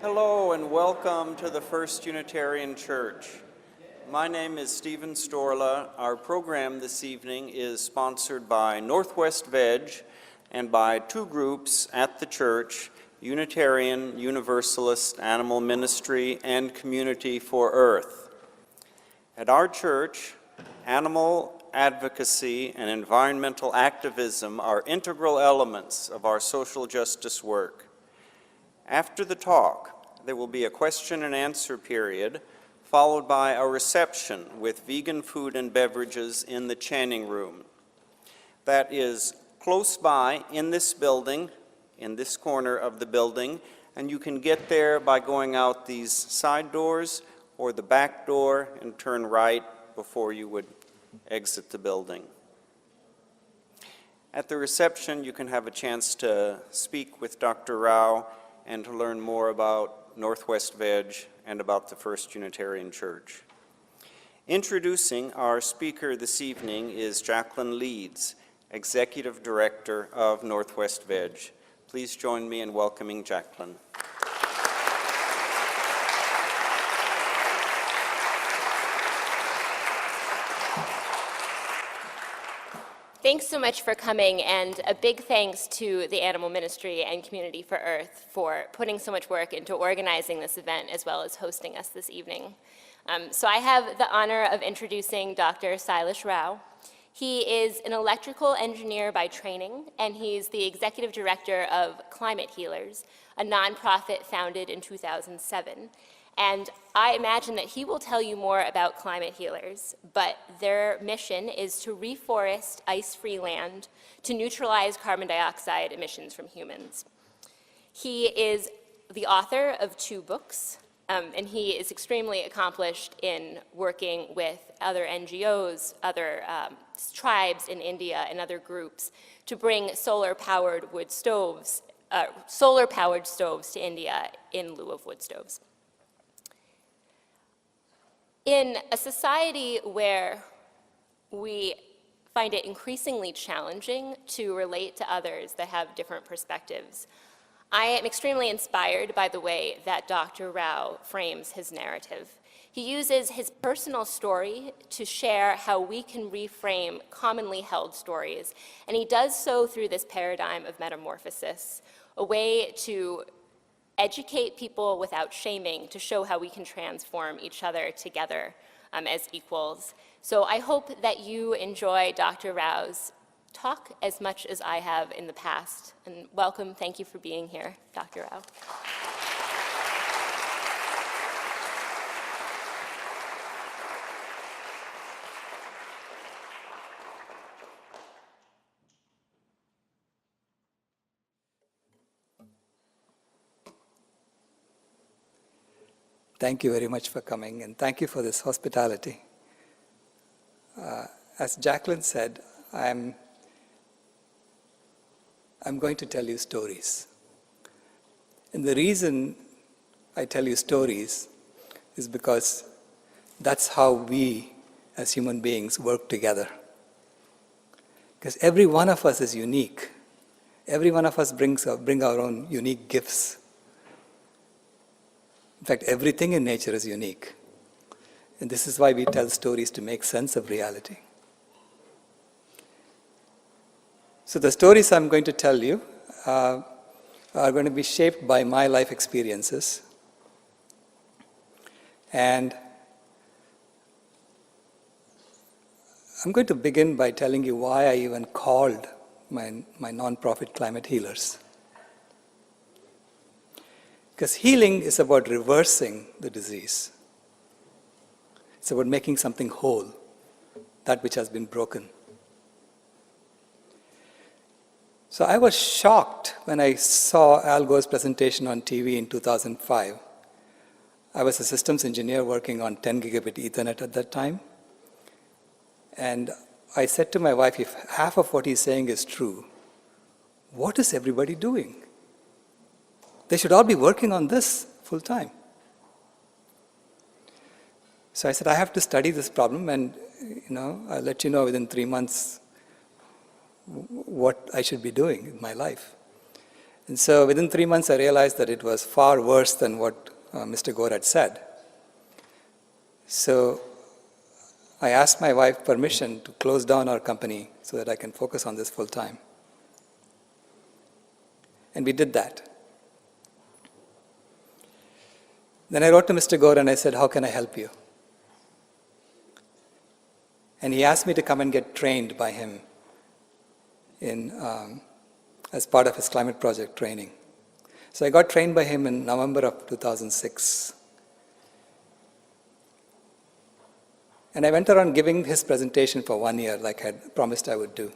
Hello and welcome to the First Unitarian Church. My name is Stephen Storla. Our program this evening is sponsored by Northwest Veg and by two groups at the church, Unitarian Universalist Animal Ministry and Community for Earth. At our church, animal advocacy and environmental activism are integral elements of our social justice work. After the talk, there will be a question and answer period, followed by a reception with vegan food and beverages in the Channing Room. That is close by in this building, in this corner of the building, and you can get there by going out these side doors or the back door and turn right before you would exit the building. At the reception, you can have a chance to speak with Dr. Rao and to learn more about Northwest Veg and about the First Unitarian Church. Introducing our speaker this evening is Jacqueline Leeds, Executive Director of Northwest Veg. Please join me in welcoming Jacqueline. Thanks so much for coming, and a big thanks to the Animal Ministry and Community for Earth for putting so much work into organizing this event as well as hosting us this evening. So I have the honor of introducing Dr. Sailesh Rao. He is an electrical engineer by training, and he's the executive director of Climate Healers, a nonprofit founded in 2007. And I imagine that he will tell you more about Climate Healers, but their mission is to reforest ice-free land to neutralize carbon dioxide emissions from humans. He is the author of 2 books, and he is extremely accomplished in working with other NGOs, other tribes in India, and other groups to bring solar-powered stoves to India in lieu of wood stoves. In a society where we find it increasingly challenging to relate to others that have different perspectives, I am extremely inspired by the way that Dr. Rao frames his narrative. He uses his personal story to share how we can reframe commonly held stories, and he does so through this paradigm of metamorphosis, a way to educate people without shaming, to show how we can transform each other together as equals. So I hope that you enjoy Dr. Rao's talk as much as I have in the past. And welcome, thank you for being here, Dr. Rao. Thank you very much for coming, and thank you for this hospitality. As Jacqueline said, I'm going to tell you stories. And the reason I tell you stories is because that's how we, as human beings, work together. Because every one of us is unique. Every one of us bring our own unique gifts. In fact, everything in nature is unique. And this is why we tell stories, to make sense of reality. So the stories I'm going to tell you are going to be shaped by my life experiences. And I'm going to begin by telling you why I even called my nonprofit Climate Healers. Because healing is about reversing the disease. It's about making something whole, that which has been broken. So I was shocked when I saw Al Gore's presentation on TV in 2005. I was a systems engineer working on 10 gigabit Ethernet at that time. And I said to my wife, if half of what he's saying is true, what is everybody doing? They should all be working on this full time. So I said, I have to study this problem, and I'll let you know within 3 months what I should be doing in my life. And so within 3 months, I realized that it was far worse than what Mr. Gore had said. So I asked my wife permission to close down our company so that I can focus on this full time. And we did that. Then I wrote to Mr. Gore and I said, how can I help you? And he asked me to come and get trained by him as part of his climate project training. So I got trained by him in November of 2006. And I went around giving his presentation for 1 year like I had promised I would do.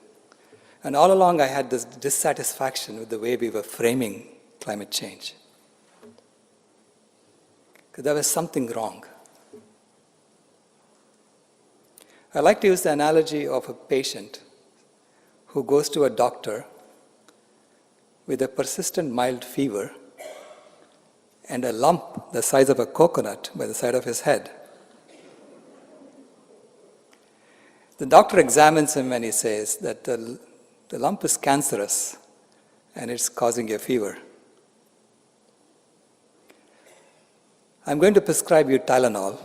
And all along I had this dissatisfaction with the way we were framing climate change. Because there was something wrong. I like to use the analogy of a patient who goes to a doctor with a persistent mild fever and a lump the size of a coconut by the side of his head. The doctor examines him and he says that the lump is cancerous and it's causing you a fever. I'm going to prescribe you Tylenol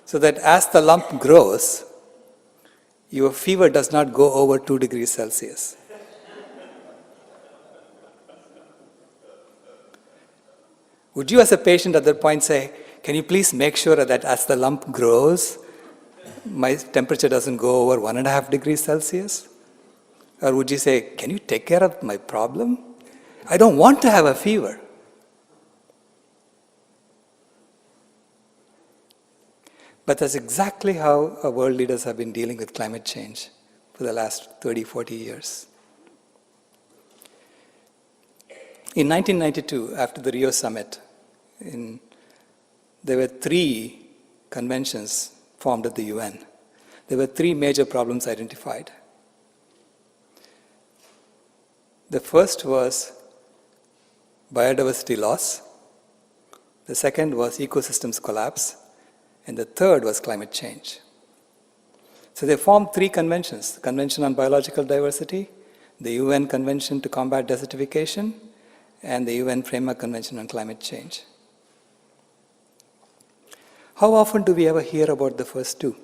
so that as the lump grows, your fever does not go over 2 degrees Celsius. Would you as a patient at that point say, can you please make sure that as the lump grows, my temperature doesn't go over 1.5 degrees Celsius? Or would you say, can you take care of my problem? I don't want to have a fever. But that's exactly how our world leaders have been dealing with climate change for the last 30, 40 years. In 1992, after the Rio summit, there were 3 conventions formed at the UN. There were 3 major problems identified. The first was biodiversity loss. The second was ecosystems collapse. And the third was climate change. So they formed 3 conventions: the Convention on Biological Diversity, the UN Convention to Combat Desertification, and the UN Framework Convention on Climate Change. How often do we ever hear about the first 2?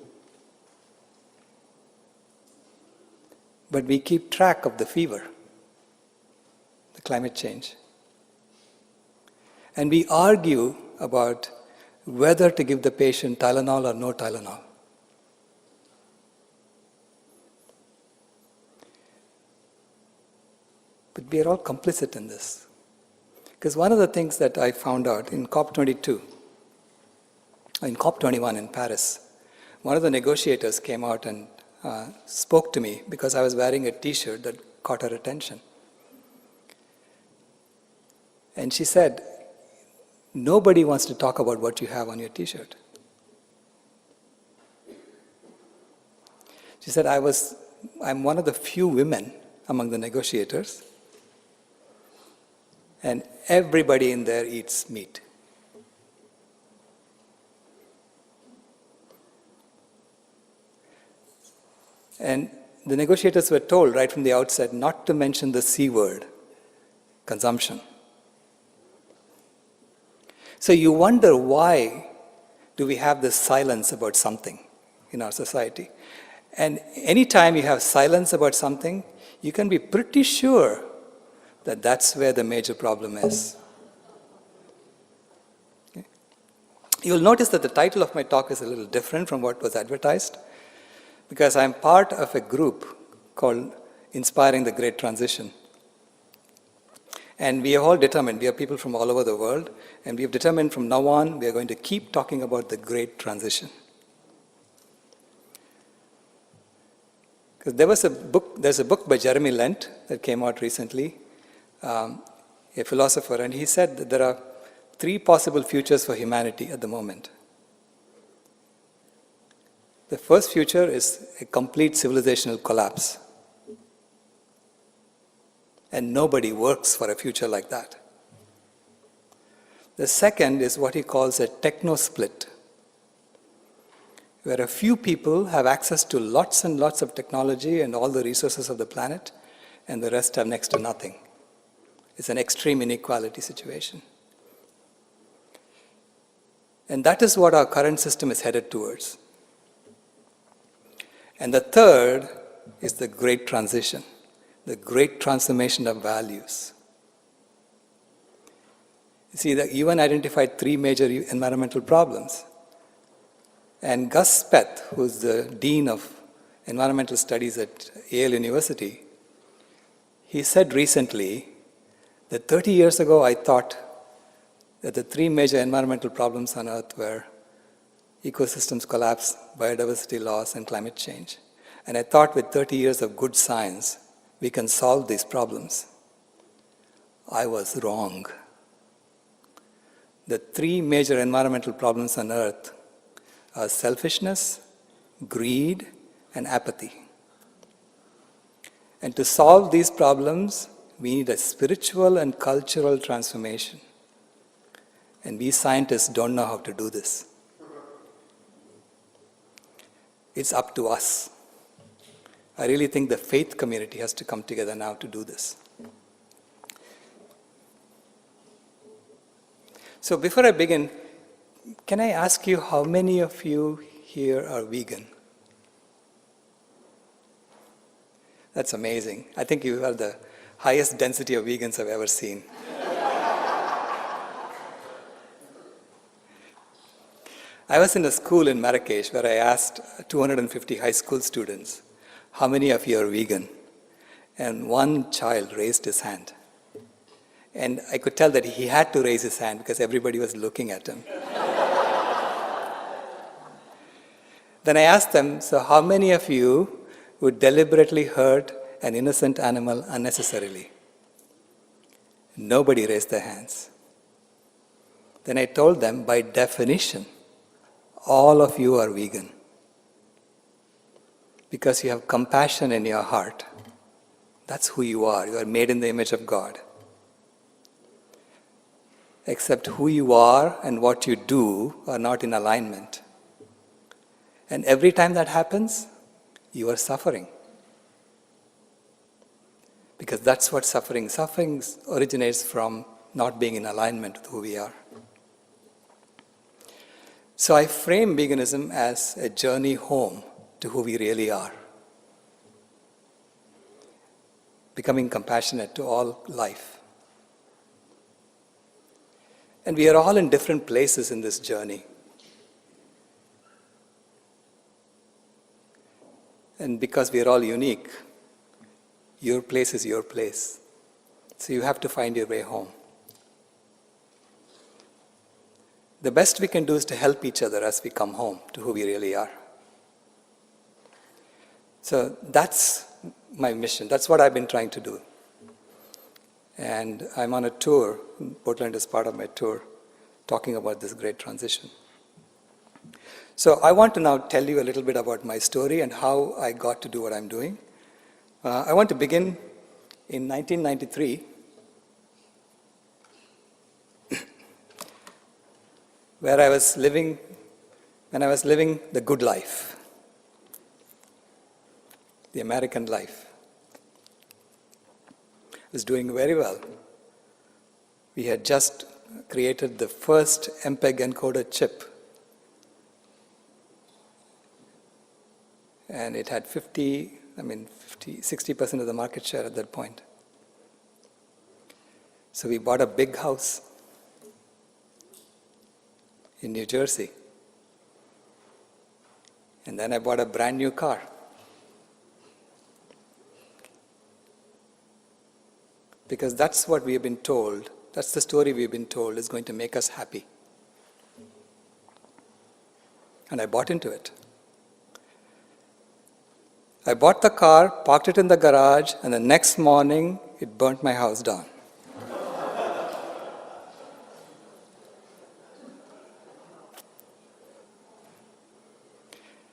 But we keep track of the fever, the climate change. And we argue about whether to give the patient Tylenol or no Tylenol. But we are all complicit in this. Because one of the things that I found out in COP21 in Paris, one of the negotiators came out and spoke to me because I was wearing a t-shirt that caught her attention. And she said, nobody wants to talk about what you have on your t-shirt. She said, I'm one of the few women among the negotiators, and everybody in there eats meat. And the negotiators were told right from the outset not to mention the C word, consumption. So you wonder, why do we have this silence about something in our society? And anytime you have silence about something, you can be pretty sure that that's where the major problem is. Okay? You'll notice that the title of my talk is a little different from what was advertised, because I'm part of a group called Inspiring the Great Transition. And we have all determined, we are people from all over the world, and we have determined from now on, we are going to keep talking about the Great Transition. Because there's a book by Jeremy Lent that came out recently, a philosopher, and he said that there are 3 possible futures for humanity at the moment. The first future is a complete civilizational collapse. And nobody works for a future like that. The second is what he calls a techno-split, where a few people have access to lots and lots of technology and all the resources of the planet, and the rest have next to nothing. It's an extreme inequality situation. And that is what our current system is headed towards. And the third is the great transition, the great transformation of values. You see, the UN identified 3 major environmental problems. And Gus Speth, who's the Dean of Environmental Studies at Yale University, he said recently that 30 years ago I thought that the 3 major environmental problems on Earth were ecosystems collapse, biodiversity loss, and climate change. And I thought with 30 years of good science, we can solve these problems. I was wrong. The 3 major environmental problems on Earth are selfishness, greed, and apathy. And to solve these problems, we need a spiritual and cultural transformation. And we scientists don't know how to do this. It's up to us. I really think the faith community has to come together now to do this. So before I begin, can I ask you how many of you here are vegan? That's amazing. I think you are the highest density of vegans I've ever seen. I was in a school in Marrakesh where I asked 250 high school students, how many of you are vegan? And one child raised his hand. And I could tell that he had to raise his hand because everybody was looking at him. Then I asked them, so how many of you would deliberately hurt an innocent animal unnecessarily? Nobody raised their hands. Then I told them, by definition, all of you are vegan. Because you have compassion in your heart. That's who you are. You are made in the image of God. Except who you are and what you do are not in alignment. And every time that happens, you are suffering. Because that's what suffering originates from, not being in alignment with who we are. So I frame veganism as a journey home to who we really are. Becoming compassionate to all life. And we are all in different places in this journey. And because we are all unique, your place is your place. So you have to find your way home. The best we can do is to help each other as we come home to who we really are. So that's my mission. That's what I've been trying to do. And I'm on a tour, Portland is part of my tour, talking about this great transition. So I want to now tell you a little bit about my story and how I got to do what I'm doing. I want to begin in 1993, when I was living the good life, the American life. I was doing very well. We had just created the first MPEG encoder chip. And it had 60% of the market share at that point. So we bought a big house in New Jersey. And then I bought a brand new car. Because that's what we have been told, that's the story we've been told is going to make us happy. And I bought into it. I bought the car, parked it in the garage, and the next morning, it burnt my house down.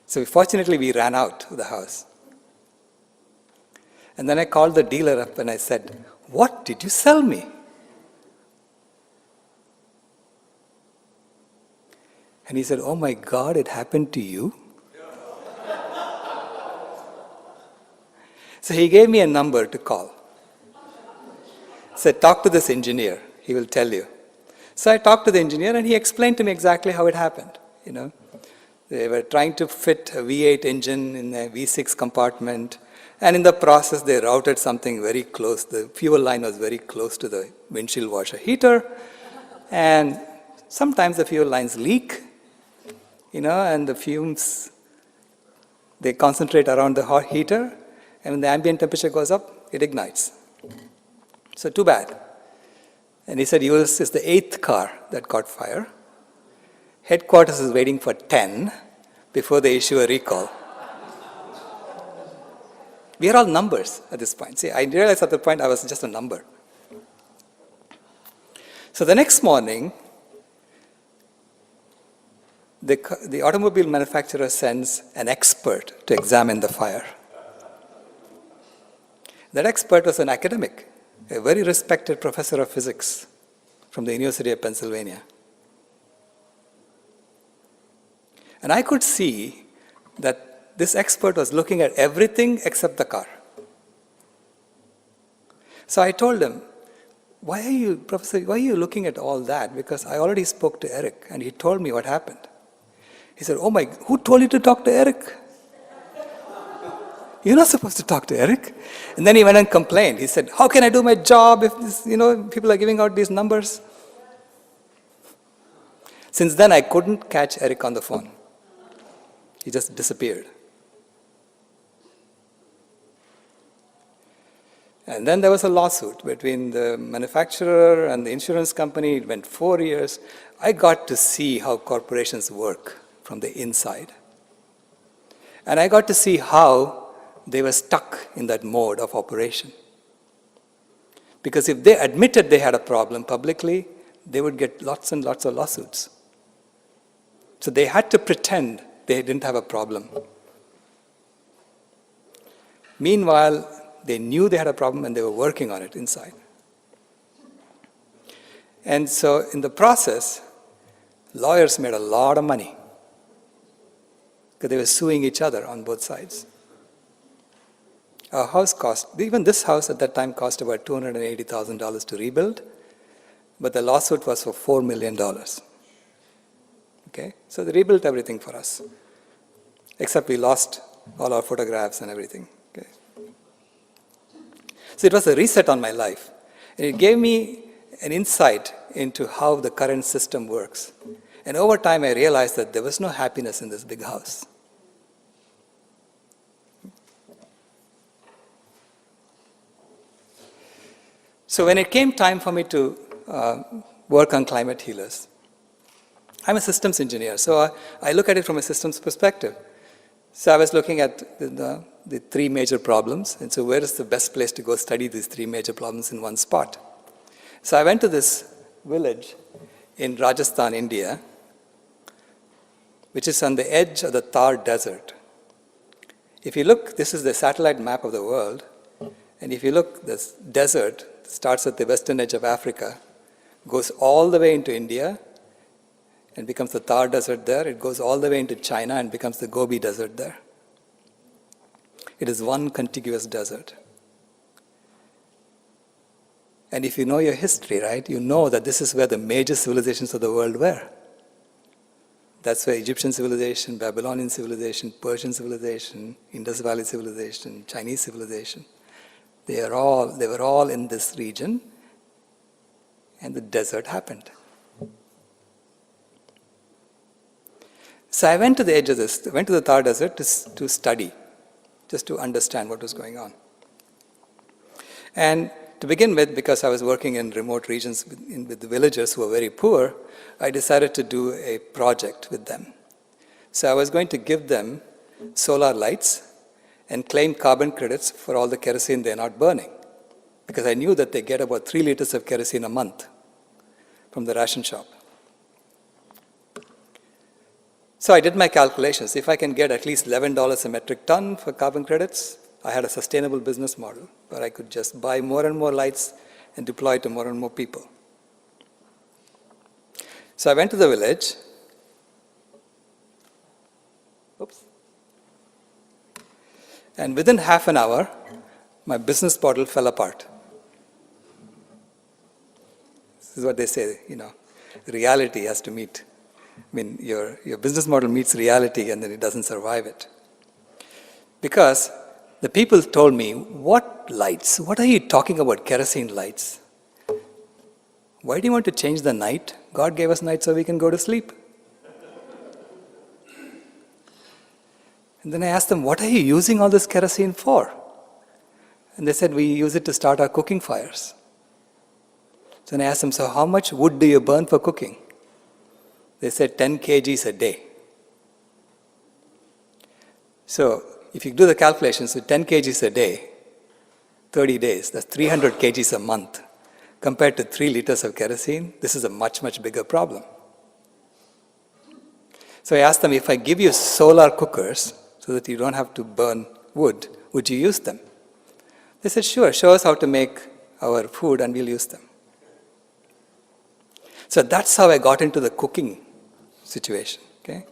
So fortunately, we ran out of the house. And then I called the dealer up and I said, "What did you sell me?" And he said, "Oh my God, it happened to you?" So he gave me a number to call. said, talk to this engineer, he will tell you. So I talked to the engineer and he explained to me exactly how it happened. They were trying to fit a V8 engine in a V6 compartment, and in the process they routed something very close. The fuel line was very close to the windshield washer heater, and sometimes the fuel lines leak, and the fumes, they concentrate around the hot heater, and when the ambient temperature goes up, it ignites. So too bad. And he said, yours is the 8th car that caught fire. Headquarters is waiting for 10 before they issue a recall. We are all numbers at this point. See, I realized at the point I was just a number. So the next morning, the automobile manufacturer sends an expert to examine the fire. That expert was an academic, a very respected professor of physics from the University of Pennsylvania. And I could see that this expert was looking at everything except the car. So I told him, Professor, why are you looking at all that? Because I already spoke to Eric and he told me what happened. He said, who told you to talk to Eric? You're not supposed to talk to Eric. And then he went and complained. He said, how can I do my job if people are giving out these numbers? Since then, I couldn't catch Eric on the phone. He just disappeared. And then there was a lawsuit between the manufacturer and the insurance company. It went 4 years. I got to see how corporations work from the inside. And I got to see how they were stuck in that mode of operation. Because if they admitted they had a problem publicly, they would get lots and lots of lawsuits. So they had to pretend they didn't have a problem. Meanwhile, they knew they had a problem and they were working on it inside. And so in the process, lawyers made a lot of money because they were suing each other on both sides. Our house even this house at that time cost about $280,000 to rebuild, but the lawsuit was for $4 million. Okay? So they rebuilt everything for us, except we lost all our photographs and everything. Okay? So it was a reset on my life. And it gave me an insight into how the current system works. And over time, I realized that there was no happiness in this big house. So when it came time for me to work on climate healers, I'm a systems engineer, so I look at it from a systems perspective. So I was looking at the 3 major problems, and so where is the best place to go study these 3 major problems in one spot? So I went to this village in Rajasthan, India, which is on the edge of the Thar Desert. If you look, this is the satellite map of the world, and if you look, this desert starts at the western edge of Africa, goes all the way into India, and becomes the Thar Desert there. It goes all the way into China and becomes the Gobi Desert there. It is one contiguous desert. And if you know your history, right, you know that this is where the major civilizations of the world were. That's where Egyptian civilization, Babylonian civilization, Persian civilization, Indus Valley civilization, Chinese civilization, they were all in this region, and the desert happened. So I went to the edge of this, went to the Thar Desert to study, just to understand what was going on. And to begin with, because I was working in remote regions with the villagers who were very poor, I decided to do a project with them. So I was going to give them solar lights and claim carbon credits for all the kerosene they're not burning, because I knew that they get about 3 liters of kerosene a month from the ration shop. So I did my calculations. If I can get at least $11 a metric ton for carbon credits, I had a sustainable business model where I could just buy more and more lights and deploy to more and more people. So I went to the village. Oops. And within half an hour, my business model fell apart. This is what they say, reality has to meet. Your business model meets reality and then it doesn't survive it. Because the people told me, what lights? What are you talking about, kerosene lights? Why do you want to change the night? God gave us night so we can go to sleep. And then I asked them, what are you using all this kerosene for? And they said, we use it to start our cooking fires. So then I asked them, so how much wood do you burn for cooking? They said 10 kgs a day. So if you do the calculations, so 10 kgs a day, 30 days, that's 300 kgs a month. Compared to 3 liters of kerosene, this is a much, much bigger problem. So I asked them, if I give you solar cookers so that you don't have to burn wood, would you use them? They said, sure, show us how to make our food and we'll use them. So that's how I got into the cooking situation. Okay?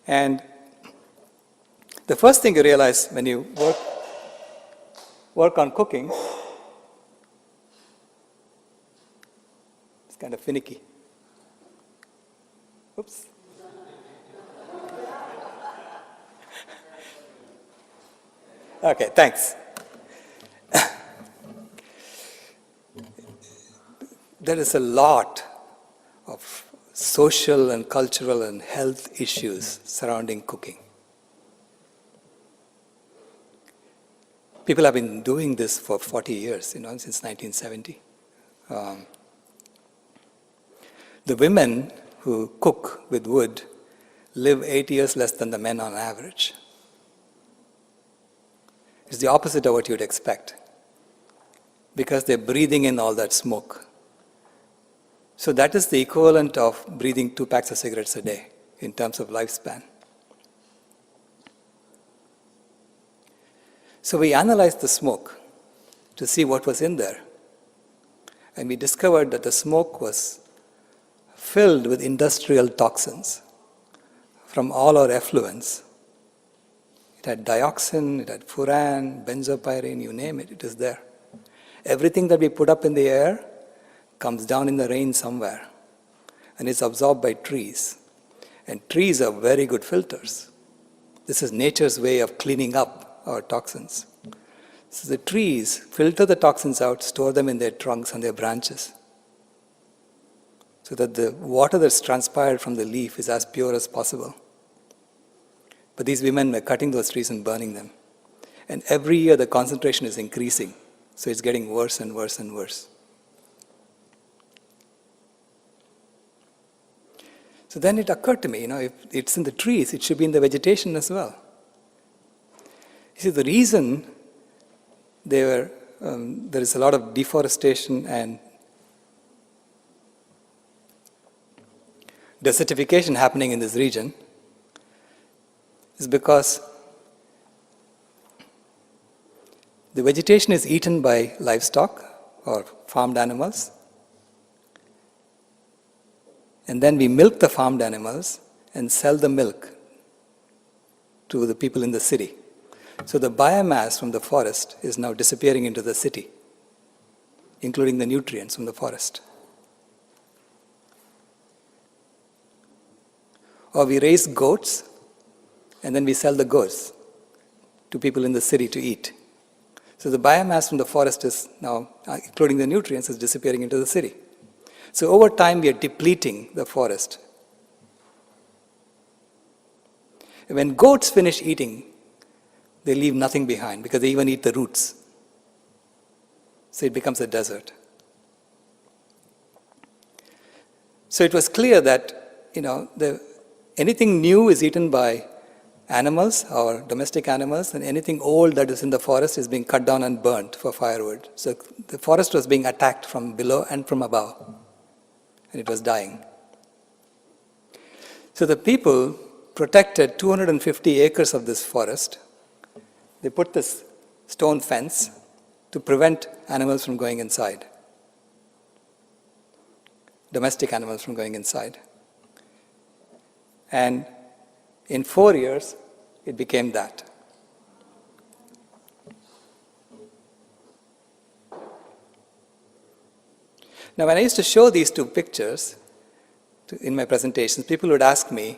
And the first thing you realize when you work on cooking, it's kind of finicky. Oops. Okay, thanks. There is a lot of social and cultural and health issues surrounding cooking. People have been doing this for 40 years, since 1970. The women who cook with wood live 8 years less than the men on average. It's the opposite of what you'd expect, because they're breathing in all that smoke. So that is the equivalent of breathing 2 packs of cigarettes a day in terms of lifespan. So we analyzed the smoke to see what was in there. And we discovered that the smoke was filled with industrial toxins from all our effluents. It had dioxin, it had furan, benzopyrene, you name it, it is there. Everything that we put up in the air comes down in the rain somewhere, and it's absorbed by trees. And trees are very good filters. This is nature's way of cleaning up our toxins. So the trees filter the toxins out, store them in their trunks and their branches, so that the water that's transpired from the leaf is as pure as possible. But these women were cutting those trees and burning them. And every year the concentration is increasing, so it's getting worse and worse and worse. So then it occurred to me, if it's in the trees, it should be in the vegetation as well. You see, the reason there is a lot of deforestation and desertification happening in this region is because the vegetation is eaten by livestock or farmed animals. And then we milk the farmed animals and sell the milk to the people in the city. So the biomass from the forest is now disappearing into the city, including the nutrients from the forest. Or we raise goats and then we sell the goats to people in the city to eat. So the biomass from the forest is now, including the nutrients, is disappearing into the city. So over time we are depleting the forest. When goats finish eating, they leave nothing behind because they even eat the roots. So it becomes a desert. So it was clear that anything new is eaten by animals or domestic animals, and anything old that is in the forest is being cut down and burnt for firewood. So the forest was being attacked from below and from above, and it was dying. So the people protected 250 acres of this forest. They put this stone fence to prevent animals from going inside, domestic animals from going inside. And in 4 years, it became that. Now, when I used to show these two pictures in my presentations, people would ask me,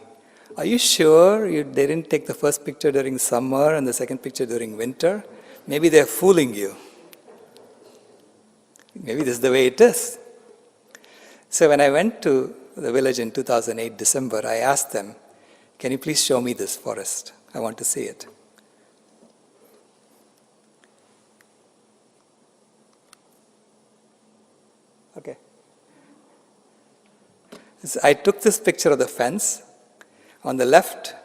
are you sure they didn't take the first picture during summer and the second picture during winter? Maybe they're fooling you. Maybe this is the way it is. So when I went to the village in 2008, December, I asked them, can you please show me this forest? I want to see it. Okay. So I took this picture of the fence. On the left,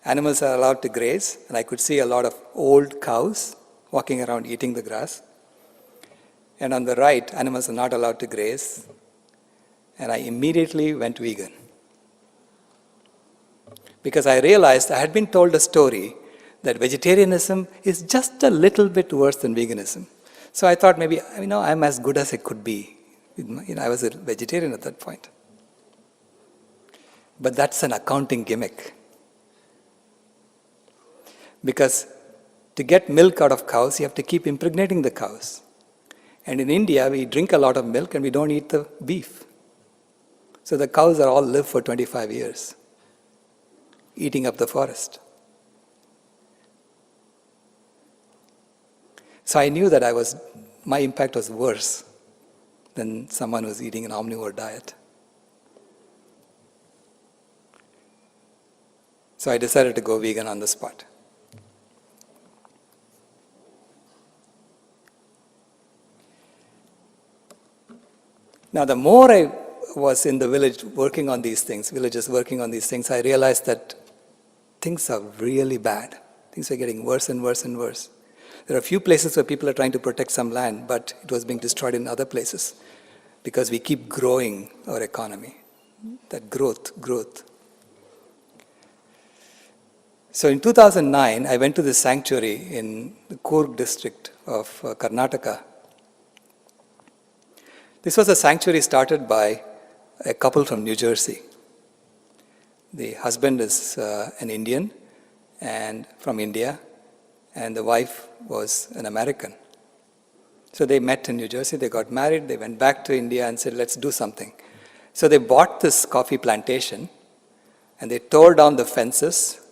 animals are allowed to graze, and I could see a lot of old cows walking around eating the grass. And on the right, animals are not allowed to graze, and I immediately went vegan. Because I realized I had been told a story that vegetarianism is just a little bit worse than veganism. So I thought maybe, I'm as good as I could be. I was a vegetarian at that point. But that's an accounting gimmick. Because to get milk out of cows, you have to keep impregnating the cows. And in India, we drink a lot of milk and we don't eat the beef. So the cows are all live for 25 years, eating up the forest. So I knew that my impact was worse than someone who's eating an omnivore diet. So I decided to go vegan on the spot. Now, the more I was in the village working on these things, I realized that things are really bad. Things are getting worse and worse and worse. There are a few places where people are trying to protect some land, but it was being destroyed in other places because we keep growing our economy. That growth. So in 2009, I went to this sanctuary in the Gore district of Karnataka. This was a sanctuary started by a couple from New Jersey. The husband is an Indian and from India, and the wife was an American. So they met in New Jersey, they got married, they went back to India and said, let's do something. So they bought this coffee plantation and they tore down the fences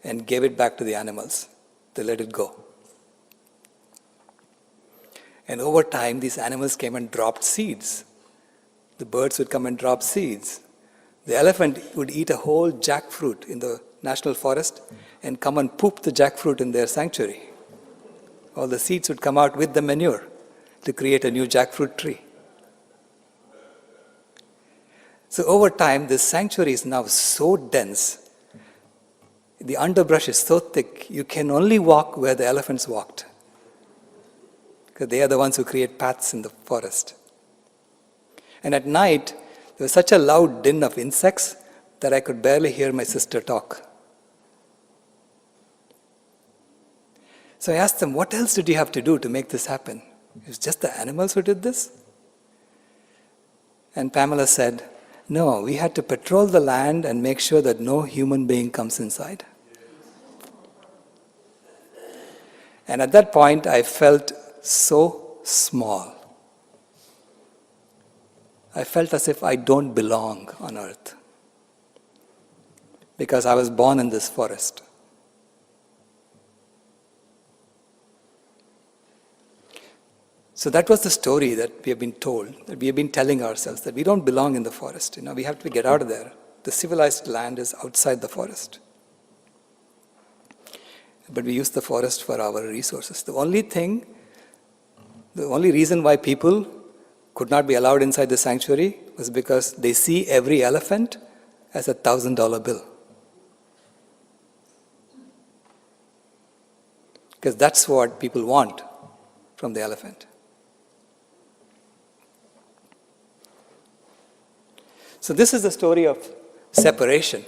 and gave it back to the animals. They let it go. And over time, these animals came and dropped seeds. The birds would come and drop seeds. The elephant would eat a whole jackfruit in the national forest and come and poop the jackfruit in their sanctuary. All the seeds would come out with the manure to create a new jackfruit tree. So over time, this sanctuary is now so dense. The underbrush is so thick, you can only walk where the elephants walked. Because they are the ones who create paths in the forest. And at night, there was such a loud din of insects that I could barely hear my sister talk. So I asked them, what else did you have to do to make this happen? It was just the animals who did this? And Pamela said, no, we had to patrol the land and make sure that no human being comes inside. And at that point, I felt so small. I felt as if I don't belong on earth because I was born in this forest. So that was the story that we have been told, that we have been telling ourselves, that we don't belong in the forest. We have to get out of there. The civilized land is outside the forest. But we use the forest for our resources. The only reason why people could not be allowed inside the sanctuary was because they see every elephant as a $1,000 bill. Because that's what people want from the elephant. So this is the story of separation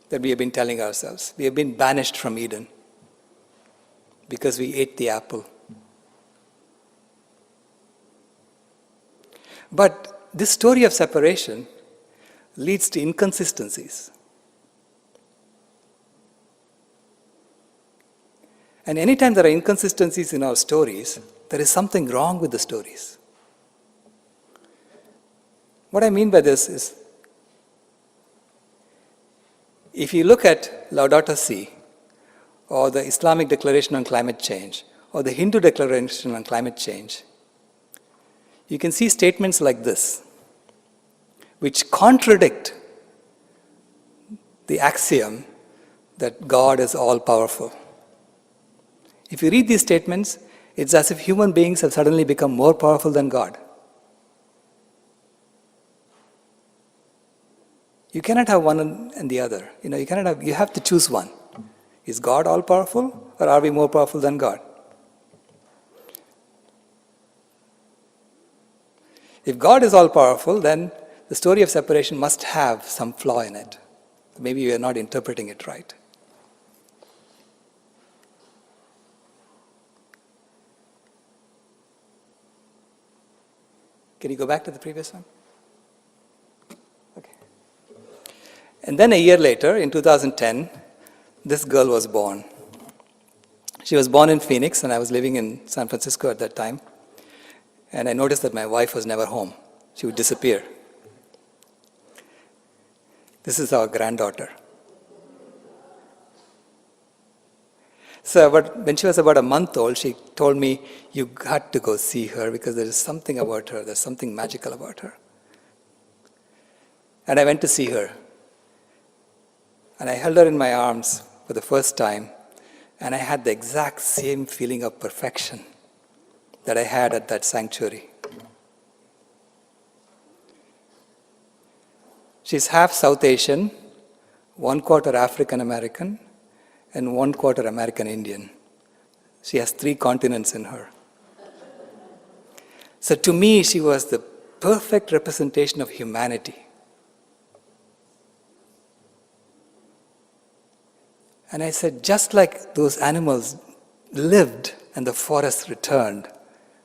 that we have been telling ourselves. We have been banished from Eden because we ate the apple. But this story of separation leads to inconsistencies. And anytime there are inconsistencies in our stories, there is something wrong with the stories. What I mean by this is, if you look at Laudato Si, or the Islamic Declaration on Climate Change, or the Hindu Declaration on Climate Change, you can see statements like this, which contradict the axiom that God is all-powerful. If you read these statements, it's as if human beings have suddenly become more powerful than God. You cannot have one and the other. You have to choose one. Is God all-powerful, or are we more powerful than God? If God is all-powerful, then the story of separation must have some flaw in it. Maybe we are not interpreting it right. Can you go back to the previous one? Okay. And then a year later, in 2010, this girl was born. She was born in Phoenix, and I was living in San Francisco at that time. And I noticed that my wife was never home. She would disappear. This is our granddaughter. So when she was about a month old, she told me, you got to go see her because there is something about her, there's something magical about her. And I went to see her. And I held her in my arms for the first time, and I had the exact same feeling of perfection that I had at that sanctuary. She's half South Asian, 1/4 African American, and 1/4 American Indian. She has 3 continents in her. So to me, she was the perfect representation of humanity. And I said, just like those animals lived and the forest returned,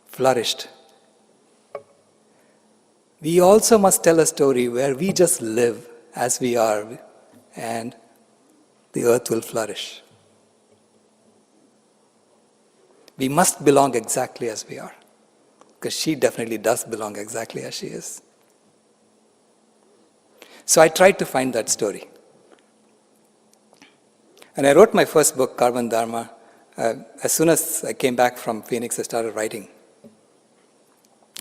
flourished, we also must tell a story where we just live as we are and the earth will flourish. We must belong exactly as we are, because she definitely does belong exactly as she is. So I tried to find that story. And I wrote my first book, Carbon Dharma. As soon as I came back from Phoenix, I started writing.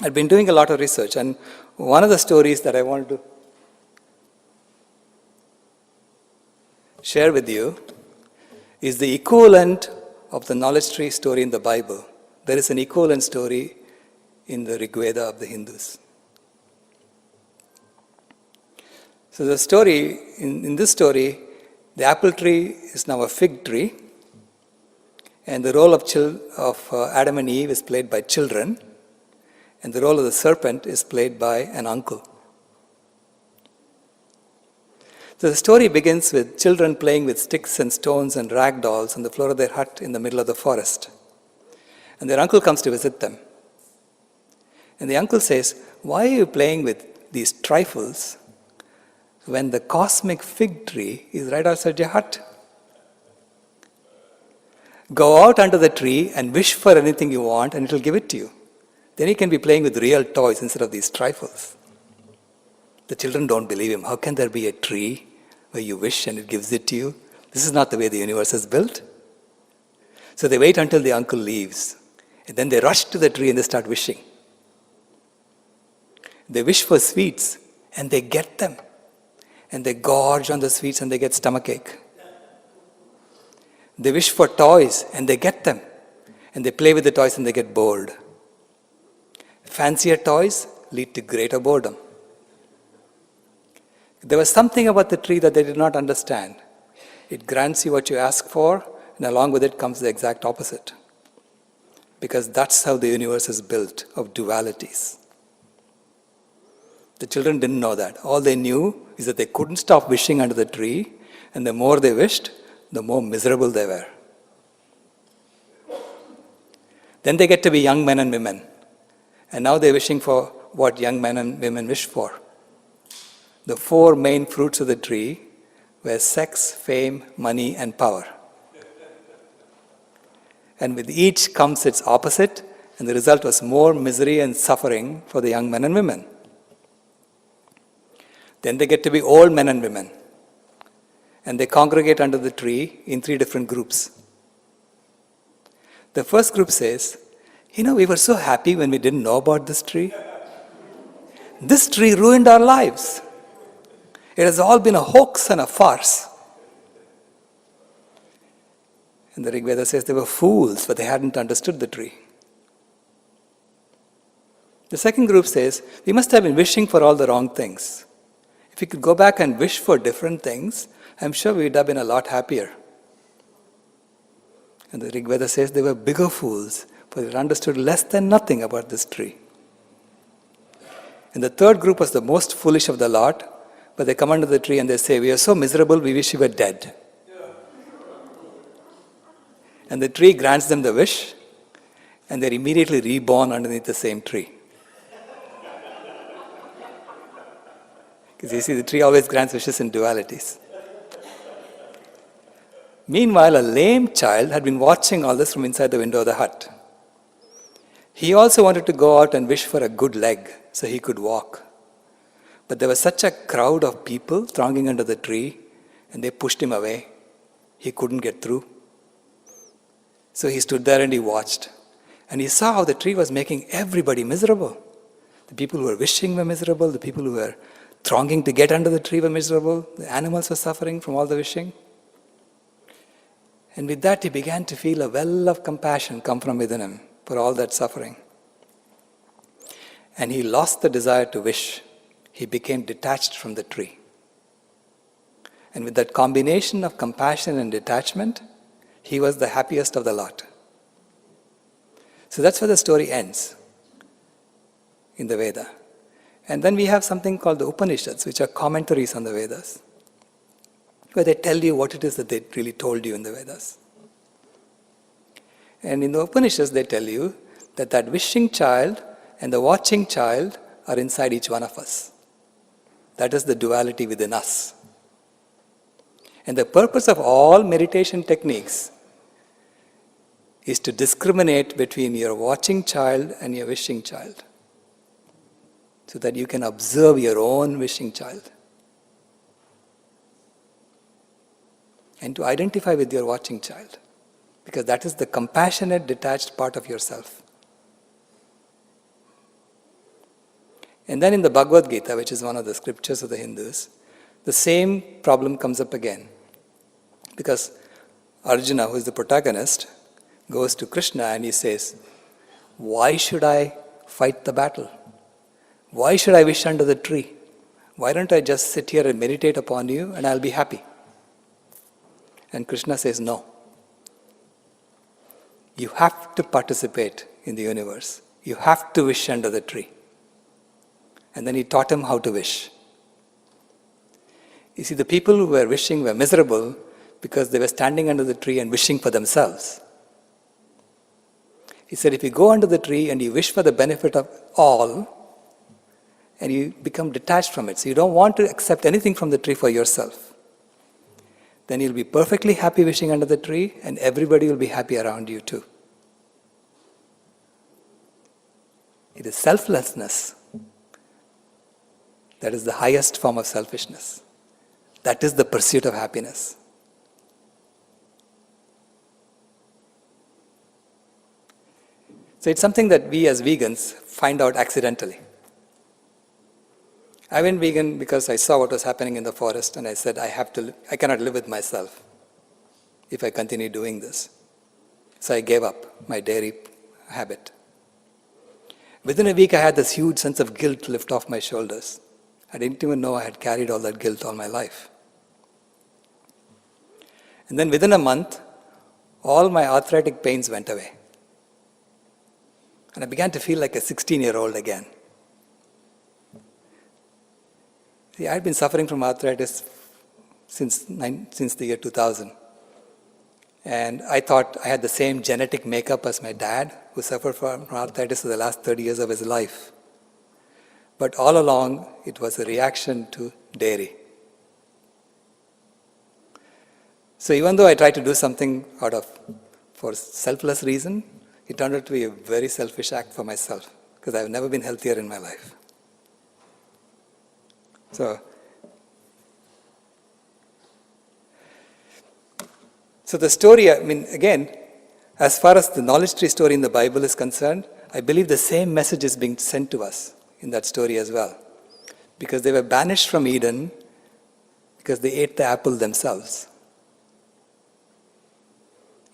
I'd been doing a lot of research, and one of the stories that I wanted to share with you is the equivalent of the knowledge tree story in the Bible. There is an equivalent story in the Rig Veda of the Hindus. So the story, in this story, the apple tree is now a fig tree, and the role of Adam and Eve is played by children, and the role of the serpent is played by an uncle. So the story begins with children playing with sticks and stones and rag dolls on the floor of their hut in the middle of the forest. And their uncle comes to visit them. And the uncle says, "Why are you playing with these trifles when the cosmic fig tree is right outside your hut? Go out under the tree and wish for anything you want, and it will give it to you. Then you can be playing with real toys instead of these trifles." The children don't believe him. How can there be a tree where you wish and it gives it to you? This is not the way the universe is built. So they wait until the uncle leaves, and then they rush to the tree and they start wishing. They wish for sweets, and they get them. And they gorge on the sweets and they get stomachache. They wish for toys, and they get them. And they play with the toys and they get bored. Fancier toys lead to greater boredom. There was something about the tree that they did not understand. It grants you what you ask for, and along with it comes the exact opposite. Because that's how the universe is built, of dualities. The children didn't know that. All they knew is that they couldn't stop wishing under the tree, and the more they wished, the more miserable they were. Then they get to be young men and women. And now they're wishing for what young men and women wish for. The 4 main fruits of the tree were sex, fame, money, and power. And with each comes its opposite, and the result was more misery and suffering for the young men and women. Then they get to be old men and women, and they congregate under the tree in 3 different groups. The first group says, we were so happy when we didn't know about this tree. This tree ruined our lives. It has all been a hoax and a farce. And the Rig Veda says they were fools, but they hadn't understood the tree. The second group says, we must have been wishing for all the wrong things. If we could go back and wish for different things, I'm sure we'd have been a lot happier. And the Rig Veda says they were bigger fools, for they understood less than nothing about this tree. And the third group was the most foolish of the lot, but they come under the tree and they say, we are so miserable, we wish we were dead. And the tree grants them the wish, and they're immediately reborn underneath the same tree. Because you see, the tree always grants wishes in dualities. Meanwhile, a lame child had been watching all this from inside the window of the hut. He also wanted to go out and wish for a good leg so he could walk. But there was such a crowd of people thronging under the tree, and they pushed him away. He couldn't get through. So he stood there and he watched. And he saw how the tree was making everybody miserable. The people who were wishing were miserable. The people who were thronging to get under the tree were miserable. The animals were suffering from all the wishing. And with that, he began to feel a well of compassion come from within him for all that suffering. And he lost the desire to wish. He became detached from the tree. And with that combination of compassion and detachment, he was the happiest of the lot. So that's where the story ends in the Veda. And then we have something called the Upanishads, which are commentaries on the Vedas, where they tell you what it is that they really told you in the Vedas. And in the Upanishads, they tell you that that wishing child and the watching child are inside each one of us. That is the duality within us. And the purpose of all meditation techniques is to discriminate between your watching child and your wishing child, so that you can observe your own wishing child and to identify with your watching child, because that is the compassionate, detached part of yourself. And then in the Bhagavad Gita, which is one of the scriptures of the Hindus, the same problem comes up again. Because Arjuna, who is the protagonist, goes to Krishna and he says, why should I fight the battle? Why should I wish under the tree? Why don't I just sit here and meditate upon you and I'll be happy? And Krishna says, no. You have to participate in the universe. You have to wish under the tree. And then he taught him how to wish. You see, the people who were wishing were miserable because they were standing under the tree and wishing for themselves. He said, if you go under the tree and you wish for the benefit of all, and you become detached from it, so you don't want to accept anything from the tree for yourself, then you'll be perfectly happy wishing under the tree, and everybody will be happy around you too. It is selflessness that is the highest form of selfishness. That is the pursuit of happiness. So it's something that we as vegans find out accidentally. I went vegan because I saw what was happening in the forest and I said, I cannot live with myself if I continue doing this. So I gave up my dairy habit. Within a week I had this huge sense of guilt lift off my shoulders. I didn't even know I had carried all that guilt all my life. And then within a month, all my arthritic pains went away. And I began to feel like a 16-year-old again. See, I had been suffering from arthritis since the year 2000. And I thought I had the same genetic makeup as my dad, who suffered from arthritis for the last 30 years of his life. But all along, it was a reaction to dairy. So even though I tried to do something out of for selfless reason, it turned out to be a very selfish act for myself, because I've never been healthier in my life. So the story, I mean, again, as far as the knowledge tree story in the Bible is concerned, I believe the same message is being sent to us in that story as well. Because they were banished from Eden because they ate the apple themselves.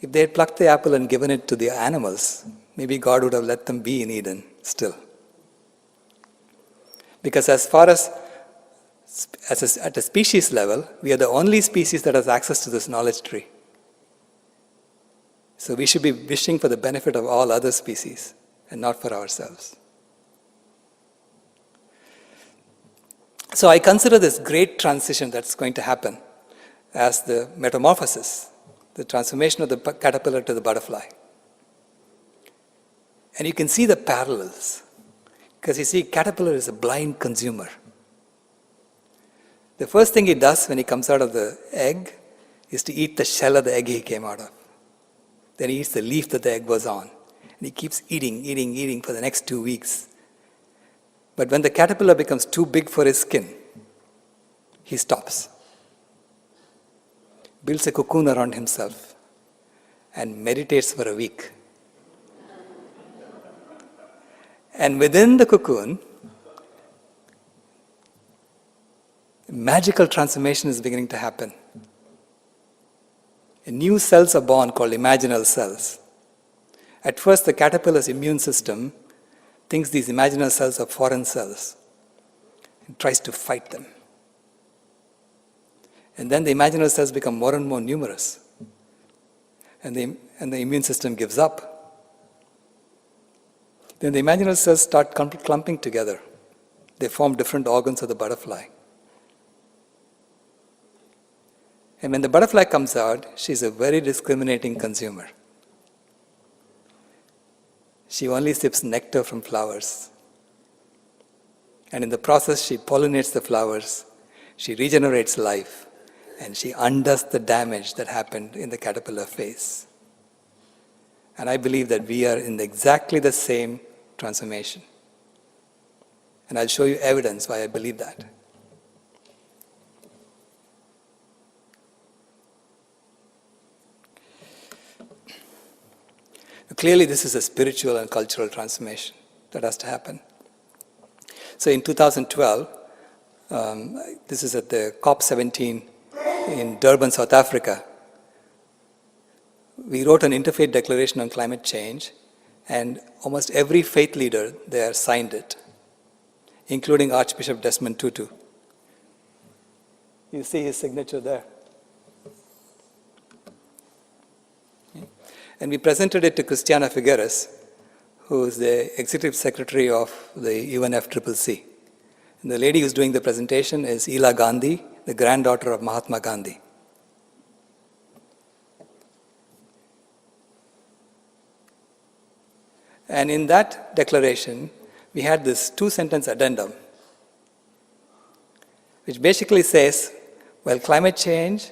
If they had plucked the apple and given it to the animals, maybe God would have let them be in Eden still. Because as far as at a species level, we are the only species that has access to this knowledge tree. So we should be wishing for the benefit of all other species and not for ourselves. So I consider this great transition that's going to happen as the metamorphosis, the transformation of the caterpillar to the butterfly. And you can see the parallels, because you see, caterpillar is a blind consumer. The first thing he does when he comes out of the egg is to eat the shell of the egg he came out of. Then he eats the leaf that the egg was on. And he keeps eating for the next 2 weeks. But when the caterpillar becomes too big for his skin, he stops, builds a cocoon around himself, and meditates for a week. And within the cocoon, magical transformation is beginning to happen. New cells are born called imaginal cells. At first, the caterpillar's immune system thinks these imaginal cells are foreign cells and tries to fight them. And then the imaginal cells become more and more numerous, and the immune system gives up. Then the imaginal cells start clumping together. They form different organs of the butterfly. And when the butterfly comes out, she's a very discriminating consumer. She only sips nectar from flowers. And in the process, she pollinates the flowers, she regenerates life, and she undoes the damage that happened in the caterpillar phase. And I believe that we are in exactly the same transformation. And I'll show you evidence why I believe that. Clearly, this is a spiritual and cultural transformation that has to happen. So in 2012, this is at the COP17 in Durban, South Africa, we wrote an interfaith declaration on climate change, and almost every faith leader there signed it, including Archbishop Desmond Tutu. You see his signature there. And we presented it to Christiana Figueres, who is the executive secretary of the UNFCCC. And the lady who's doing the presentation is Ela Gandhi, the granddaughter of Mahatma Gandhi. And in that declaration, we had this 2-sentence addendum, which basically says, well, climate change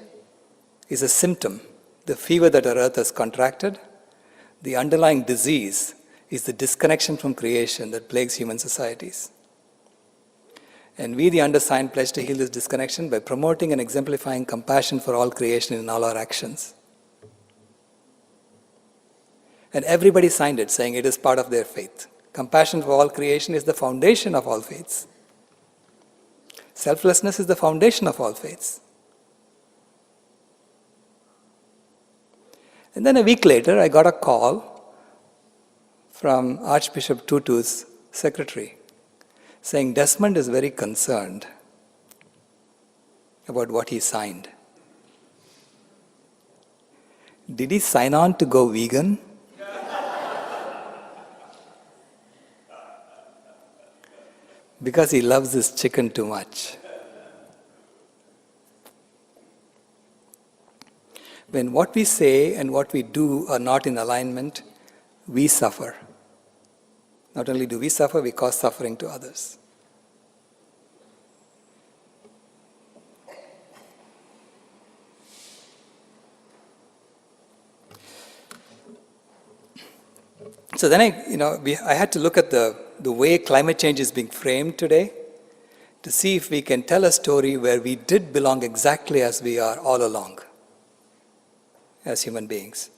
is a symptom, the fever that our earth has contracted. The underlying disease is the disconnection from creation that plagues human societies. And we, the undersigned, pledge to heal this disconnection by promoting and exemplifying compassion for all creation in all our actions. And everybody signed it, saying it is part of their faith. Compassion for all creation is the foundation of all faiths. Selflessness is the foundation of all faiths. And then a week later, I got a call from Archbishop Tutu's secretary saying Desmond is very concerned about what he signed. Did he sign on to go vegan? Because he loves his chicken too much. When what we say and what we do are not in alignment, we suffer. Not only do we suffer, we cause suffering to others. So then I had to look at the way climate change is being framed today to see if we can tell a story where we did belong exactly as we are all along as human beings.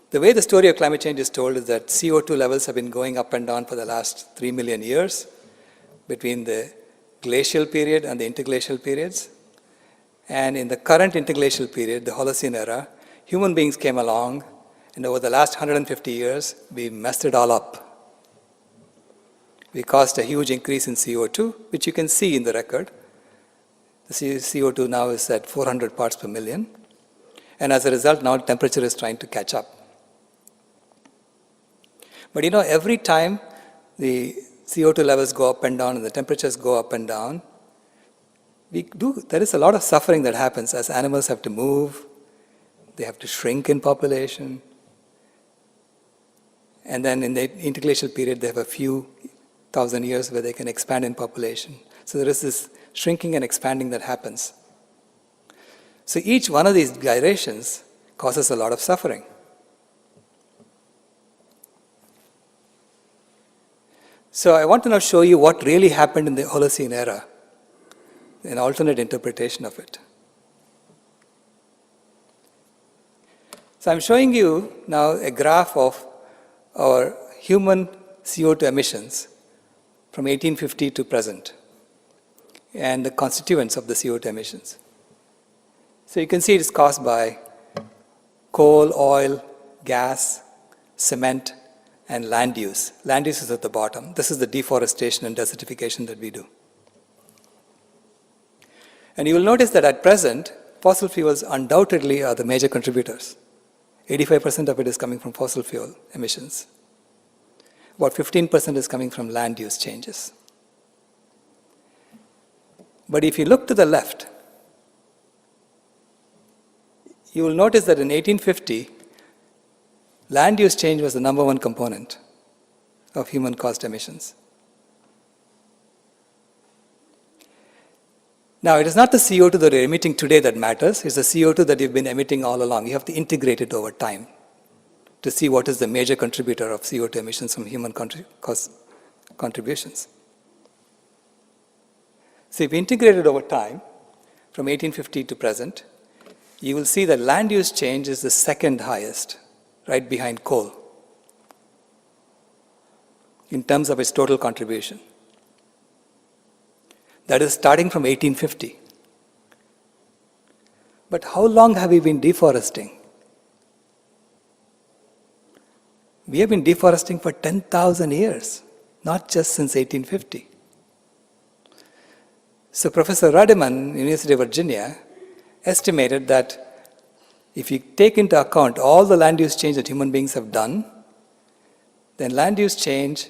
The way the story of climate change is told is that CO2 levels have been going up and down for the last 3 million years between the glacial period and the interglacial periods. And in the current interglacial period, the Holocene era, human beings came along, and over the last 150 years, we messed it all up. We caused a huge increase in CO2, which you can see in the record. The CO2 now is at 400 parts per million. And as a result, now temperature is trying to catch up. But every time the CO2 levels go up and down and the temperatures go up and down, there is a lot of suffering that happens as animals have to move, they have to shrink in population. And then in the interglacial period, they have a few thousand years where they can expand in population. So there is this shrinking and expanding that happens. So each one of these gyrations causes a lot of suffering. So I want to now show you what really happened in the Holocene era, an alternate interpretation of it. So I'm showing you now a graph of our human CO2 emissions from 1850 to present and the constituents of the CO2 emissions. So you can see it is caused by coal, oil, gas, cement, and land use. Land use is at the bottom. This is the deforestation and desertification that we do. And you will notice that at present, fossil fuels undoubtedly are the major contributors. 85% of it is coming from fossil fuel emissions. About 15% is coming from land use changes. But if you look to the left, you will notice that in 1850, land use change was the number one component of human-caused emissions. Now, it is not the CO2 that you're emitting today that matters. It's the CO2 that you've been emitting all along. You have to integrate it over time to see what is the major contributor of CO2 emissions from human contributions. So if you integrate it over time, from 1850 to present, you will see that land use change is the second highest, right behind coal, in terms of its total contribution. That is starting from 1850. But how long have we been deforesting? We have been deforesting for 10,000 years, not just since 1850. So Professor Radiman, University of Virginia, estimated that if you take into account all the land use change that human beings have done, then land use change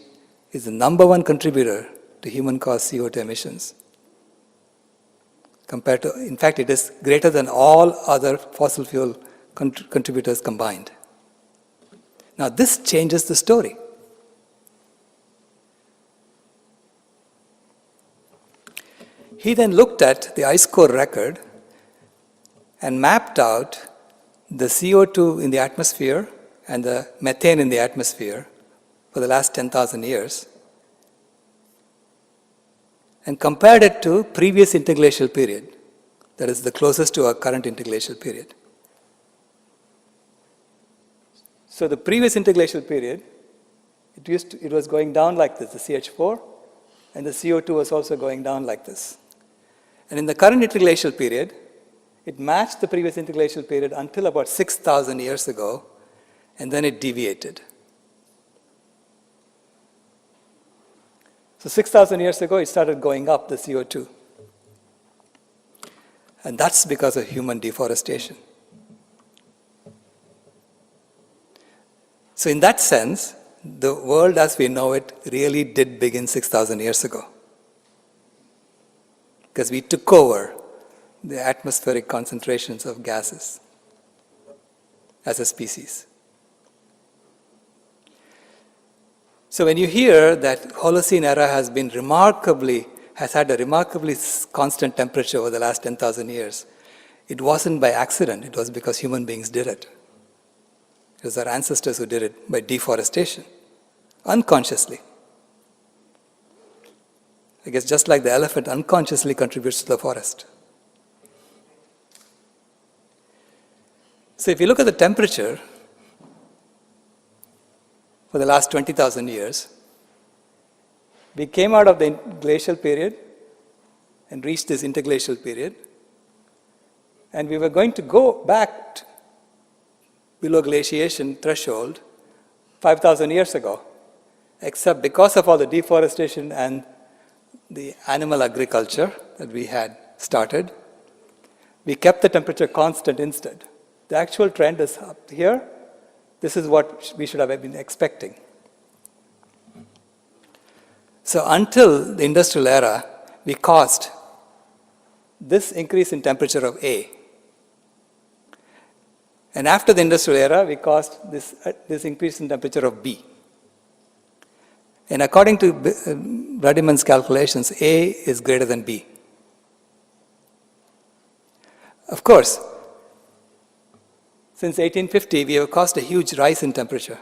is the number one contributor to human-caused CO2 emissions. In fact, it is greater than all other fossil fuel contributors combined. Now, this changes the story. He then looked at the ice core record and mapped out the CO2 in the atmosphere and the methane in the atmosphere for the last 10,000 years and compared it to previous interglacial period, that is the closest to our current interglacial period. So the previous interglacial period, it was going down like this, the CH4, and the CO2 was also going down like this. And in the current interglacial period, it matched the previous interglacial period until about 6,000 years ago, and then it deviated. So 6,000 years ago, it started going up, the CO2. And that's because of human deforestation. So in that sense, the world as we know it really did begin 6,000 years ago. Because we took over the atmospheric concentrations of gases as a species. So when you hear that Holocene era has had a remarkably constant temperature over the last 10,000 years, it wasn't by accident, it was because human beings did it. It was our ancestors who did it by deforestation, unconsciously. I guess just like the elephant unconsciously contributes to the forest. So if you look at the temperature for the last 20,000 years, we came out of the glacial period and reached this interglacial period. And we were going to go back below glaciation threshold 5,000 years ago. Except because of all the deforestation and the animal agriculture that we had started, we kept the temperature constant instead. The actual trend is up here. This is what we should have been expecting. So until the industrial era, we caused this increase in temperature of A. And after the industrial era, we caused this increase in temperature of B. And according to Ruddiman's calculations, A is greater than B. Of course, since 1850, we have caused a huge rise in temperature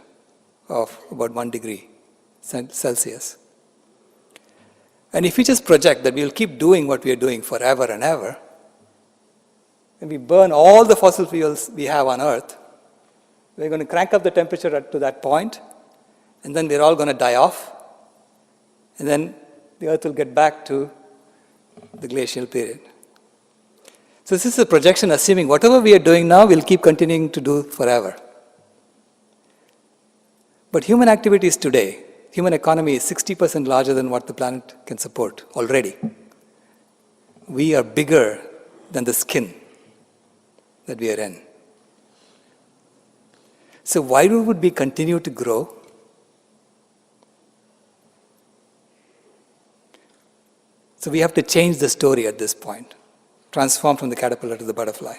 of about 1 degree Celsius. And if we just project that we will keep doing what we are doing forever and ever, and we burn all the fossil fuels we have on Earth, we're going to crank up the temperature to that point, and then we're all going to die off, and then the Earth will get back to the glacial period. So this is a projection assuming whatever we are doing now, we'll keep continuing to do forever. But human activities today, human economy is 60% larger than what the planet can support already. We are bigger than the skin that we are in. So why would we continue to grow? So we have to change the story at this point, transform from the caterpillar to the butterfly.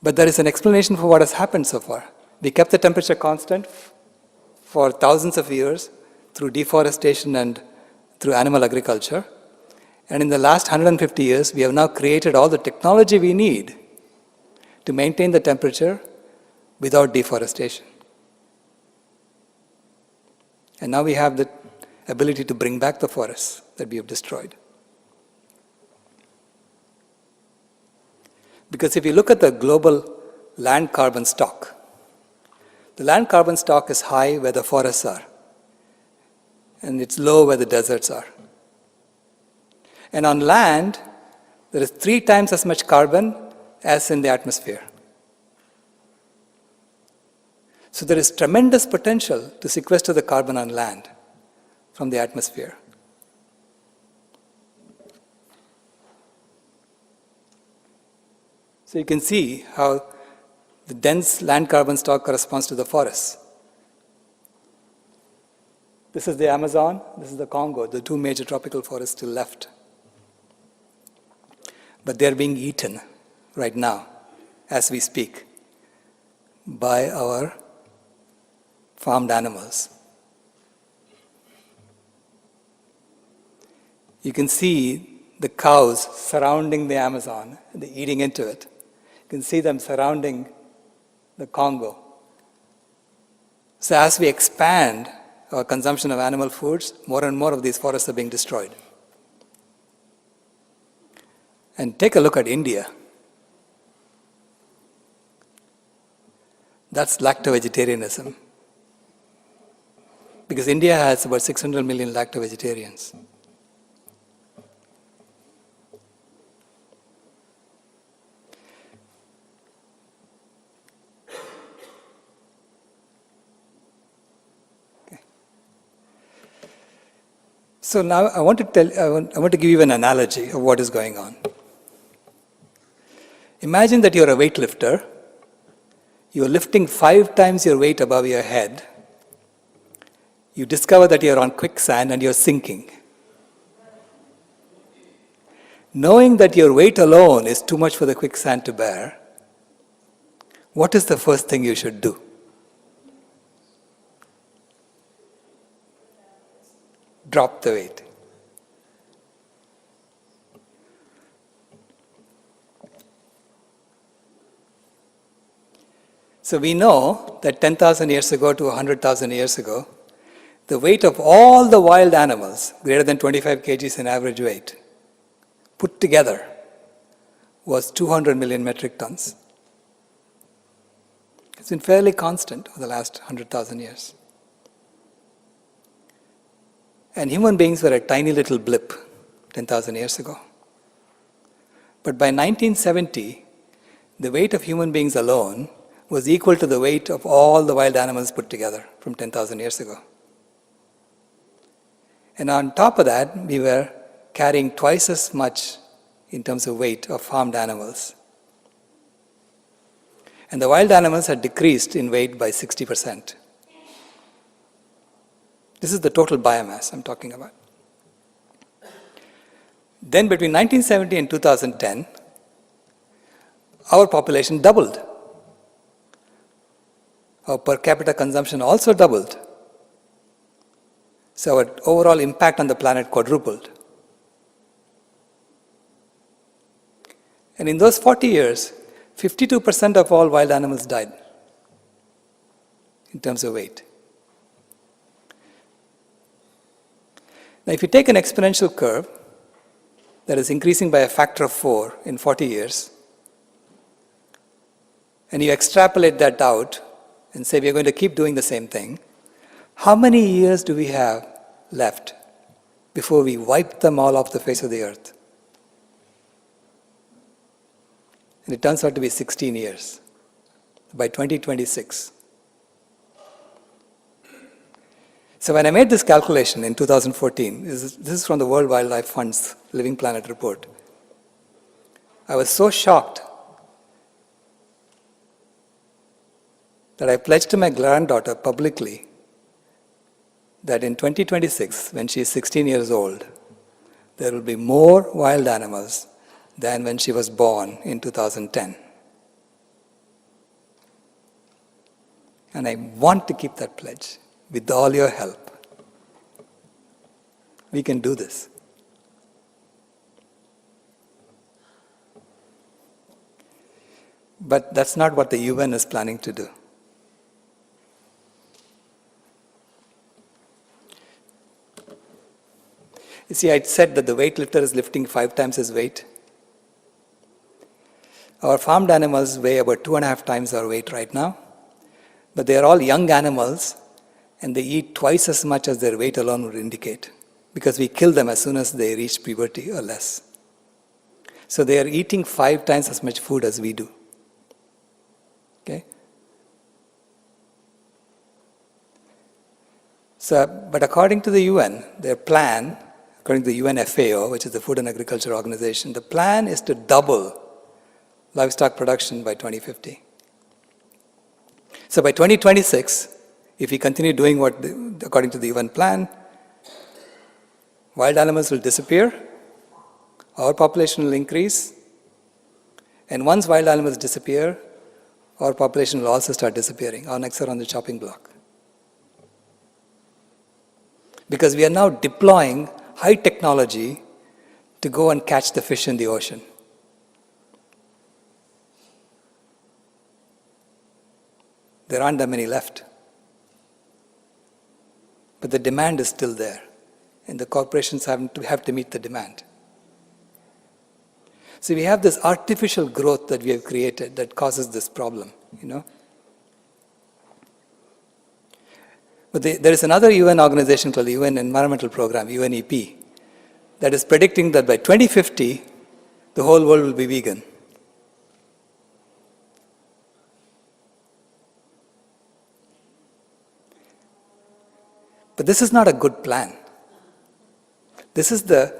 But there is an explanation for what has happened so far. We kept the temperature constant for thousands of years through deforestation and through animal agriculture. And in the last 150 years, we have now created all the technology we need to maintain the temperature without deforestation. And now we have the ability to bring back the forests that we have destroyed. Because if you look at the global land carbon stock, the land carbon stock is high where the forests are, and it's low where the deserts are. And on land, there is 3 times as much carbon as in the atmosphere. So there is tremendous potential to sequester the carbon on land from the atmosphere. So you can see how the dense land carbon stock corresponds to the forests. This is the Amazon, this is the Congo, the 2 major tropical forests still left. But they're being eaten right now, as we speak, by our farmed animals. You can see the cows surrounding the Amazon, they're eating into it. You can see them surrounding the Congo. So as we expand our consumption of animal foods, more and more of these forests are being destroyed. And take a look at India. That's lacto-vegetarianism. Because India has about 600 million lacto-vegetarians. So now I want to give you an analogy of what is going on. Imagine that you're a weightlifter. You're lifting 5 times your weight above your head. You discover that you're on quicksand and you're sinking. Knowing that your weight alone is too much for the quicksand to bear, what is the first thing you should do? Drop the weight. So we know that 10,000 years ago to 100,000 years ago, the weight of all the wild animals, greater than 25 kgs in average weight, put together was 200 million metric tons. It's been fairly constant over the last 100,000 years. And human beings were a tiny little blip 10,000 years ago. But by 1970, the weight of human beings alone was equal to the weight of all the wild animals put together from 10,000 years ago. And on top of that, we were carrying twice as much in terms of weight of farmed animals. And the wild animals had decreased in weight by 60%. This is the total biomass I'm talking about. Then between 1970 and 2010, our population doubled. Our per capita consumption also doubled. So our overall impact on the planet quadrupled. And in those 40 years, 52% of all wild animals died in terms of weight. Now, if you take an exponential curve that is increasing by a factor of 4 in 40 years, and you extrapolate that out and say we are going to keep doing the same thing, how many years do we have left before we wipe them all off the face of the earth? And it turns out to be 16 years, by 2026. So when I made this calculation in 2014, this is from the World Wildlife Fund's Living Planet report, I was so shocked that I pledged to my granddaughter publicly that in 2026, when she is 16 years old, there will be more wild animals than when she was born in 2010. And I want to keep that pledge with all your help. We can do this. But that's not what the UN is planning to do. You see, I said that the weightlifter is lifting 5 times his weight. Our farmed animals weigh about 2.5 times our weight right now, but they are all young animals and they eat twice as much as their weight alone would indicate, because we kill them as soon as they reach puberty or less. So they are eating 5 times as much food as we do. Okay? So, but according to the UN, their plan, according to the UN FAO, which is the Food and Agriculture Organization, the plan is to double livestock production by 2050. So by 2026, if we continue doing what, according to the UN plan, wild animals will disappear, our population will increase, and once wild animals disappear, our population will also start disappearing. Our necks are on the chopping block. Because we are now deploying high technology to go and catch the fish in the ocean. There aren't that many left. But the demand is still there, and the corporations have to meet the demand. So we have this artificial growth that we have created that causes this problem, you know. But there is another UN organization called the UN Environmental Program, UNEP, that is predicting that by 2050, the whole world will be vegan. But this is not a good plan. This is the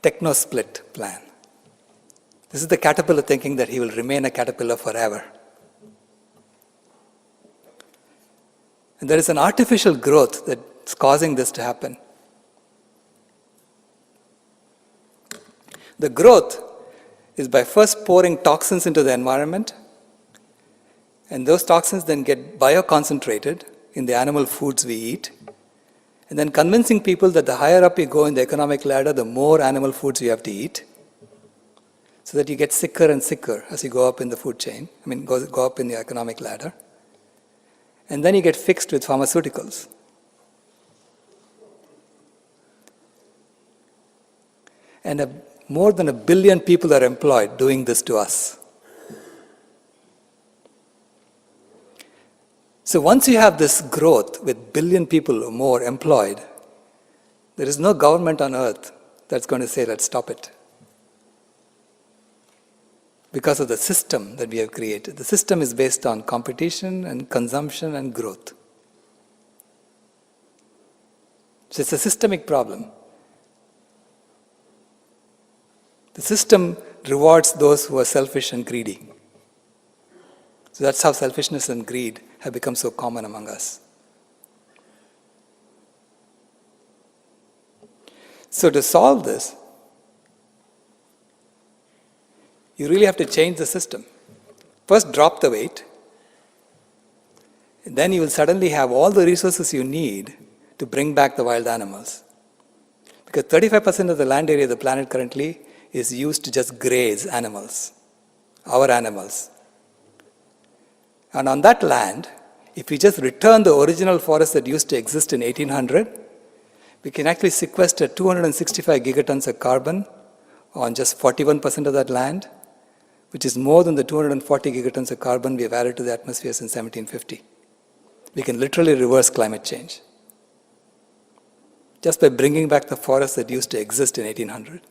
techno-split plan. This is the caterpillar thinking that he will remain a caterpillar forever. And there is an artificial growth that's causing this to happen. The growth is by first pouring toxins into the environment, and those toxins then get bioconcentrated in the animal foods we eat, and then convincing people that the higher up you go in the economic ladder, the more animal foods you have to eat, so that you get sicker and sicker as you go up in the food chain, go up in the economic ladder. and then you get fixed with pharmaceuticals. And more than 1 billion people are employed doing this to us. So once you have this growth with 1 billion people or more employed, there is no government on earth that's going to say, let's stop it. Because of the system that we have created. The system is based on competition and consumption and growth. So it's a systemic problem. The system rewards those who are selfish and greedy. So that's how selfishness and greed have become so common among us. So to solve this, you really have to change the system. First, drop the weight. And then you will suddenly have all the resources you need to bring back the wild animals. Because 35% of the land area of the planet currently is used to just graze animals, our animals. And on that land, if we just return the original forest that used to exist in 1800, we can actually sequester 265 gigatons of carbon on just 41% of that land, which is more than the 240 gigatons of carbon we have added to the atmosphere since 1750. We can literally reverse climate change just by bringing back the forests that used to exist in 1800.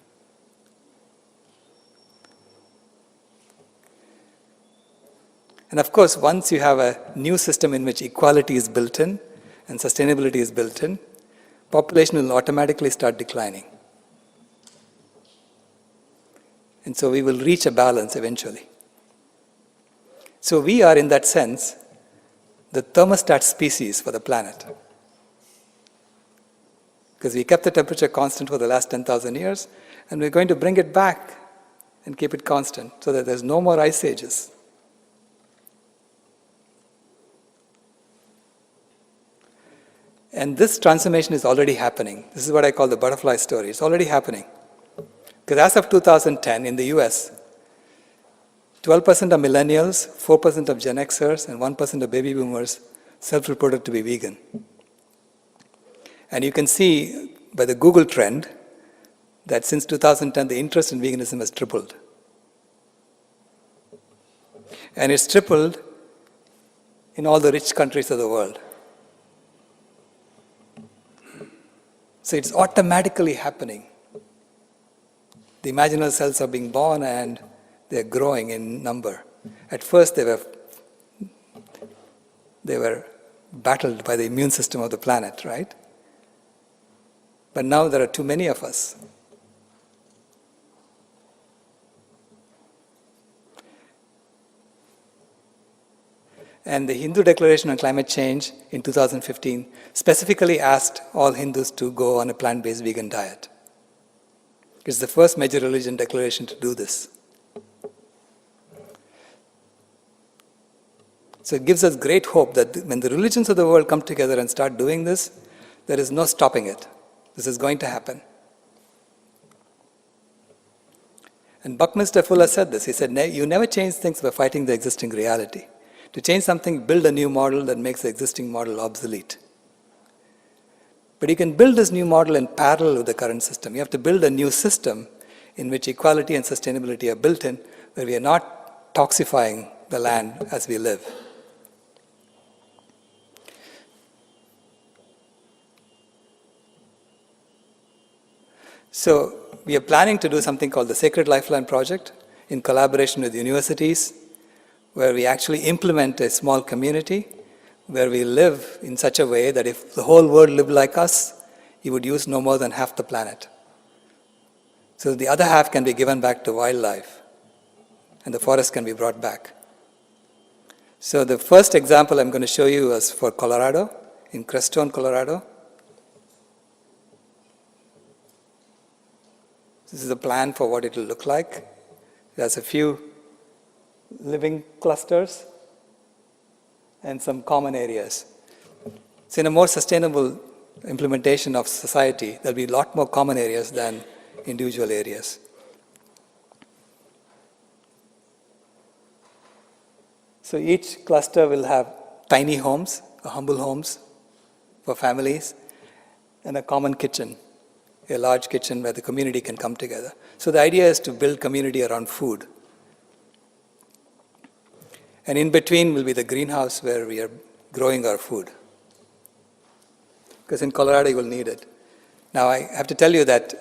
And of course, once you have a new system in which equality is built in and sustainability is built in, population will automatically start declining. And so we will reach a balance eventually. So we are, in that sense, the thermostat species for the planet. Because we kept the temperature constant for the last 10,000 years, and we're going to bring it back and keep it constant so that there's no more ice ages. And this transformation is already happening. This is what I call the butterfly story. It's already happening. Because as of 2010 in the US, 12% of millennials, 4% of Gen Xers, and 1% of baby boomers self-reported to be vegan. And you can see by the Google trend that since 2010, the interest in veganism has tripled. And it's tripled in all the rich countries of the world. So it's automatically happening. The imaginal cells are being born and they're growing in number. At first they were battled by the immune system of the planet, right? But now there are too many of us. And the Hindu Declaration on Climate Change in 2015 specifically asked all Hindus to go on a plant-based vegan diet. It's the first major religion declaration to do this. So it gives us great hope that when the religions of the world come together and start doing this, there is no stopping it. This is going to happen. And Buckminster Fuller said this. He said, you never change things by fighting the existing reality. To change something, build a new model that makes the existing model obsolete. But you can build this new model in parallel with the current system. You have to build a new system in which equality and sustainability are built in, where we are not toxifying the land as we live. So we are planning to do something called the Sacred Lifeline Project in collaboration with universities, where we actually implement a small community where we live in such a way that if the whole world lived like us, you would use no more than half the planet. So the other half can be given back to wildlife, and the forest can be brought back. So the first example I'm going to show you is for Colorado, in Crestone, Colorado. This is a plan for what it will look like. There's a few living clusters and some common areas. So in a more sustainable implementation of society, there'll be a lot more common areas than individual areas. So each cluster will have tiny homes, humble homes for families, and a common kitchen, a large kitchen where the community can come together. So the idea is to build community around food. And in between will be the greenhouse where we are growing our food. Because in Colorado, you will need it. Now, I have to tell you that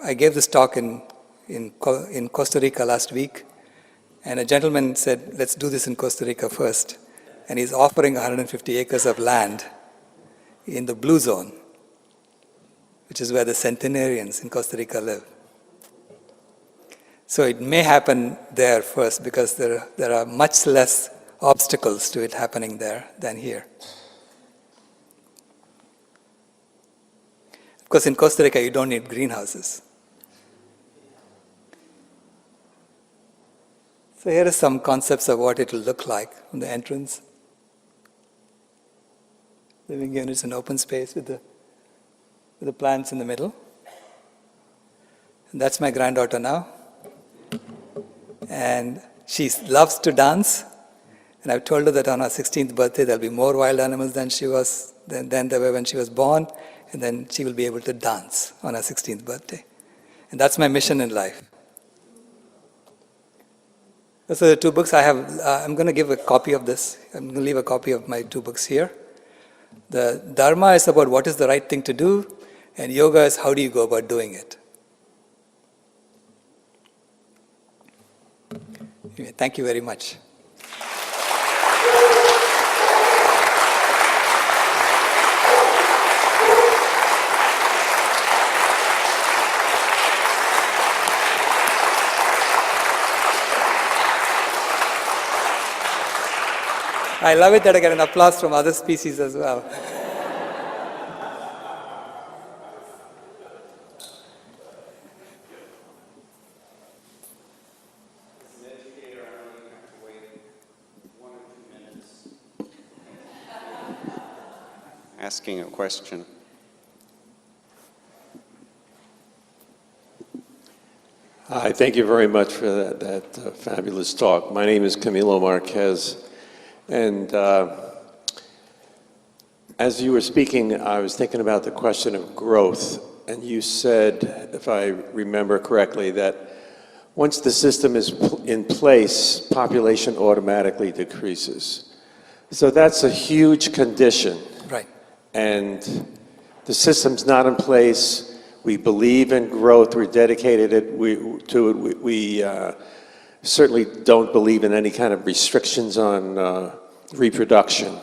I gave this talk in Costa Rica last week, and a gentleman said, let's do this in Costa Rica first. And he's offering 150 acres of land in the blue zone, which is where the centenarians in Costa Rica live. So it may happen there first because there are much less obstacles to it happening there than here. Of course, in Costa Rica, you don't need greenhouses. So here are some concepts of what it will look like from the entrance. Living units in open space with the plants in the middle. And that's my granddaughter now. And she loves to dance. And I've told her that on her 16th birthday, there'll be more wild animals than there were when she was born. And then she will be able to dance on her 16th birthday. And that's my mission in life. So the two books I have, I'm going to give a copy of this. I'm going to leave a copy of my two books here. The Dharma is about what is the right thing to do, and Yoga is how do you go about doing it. Anyway, thank you very much. I love it that I get an applause from other species as well. As an educator, I know you have to wait 1 or 2 minutes. Asking a question. Hi, thank you very much for that fabulous talk. My name is Camilo Marquez, and as you were speaking, I was thinking about the question of growth, and you said, if I remember correctly, that once the system is in place, population automatically decreases. So that's a huge condition. Right. And the system's not in place. We believe in growth. We're dedicated to it. We certainly don't believe in any kind of restrictions on reproduction.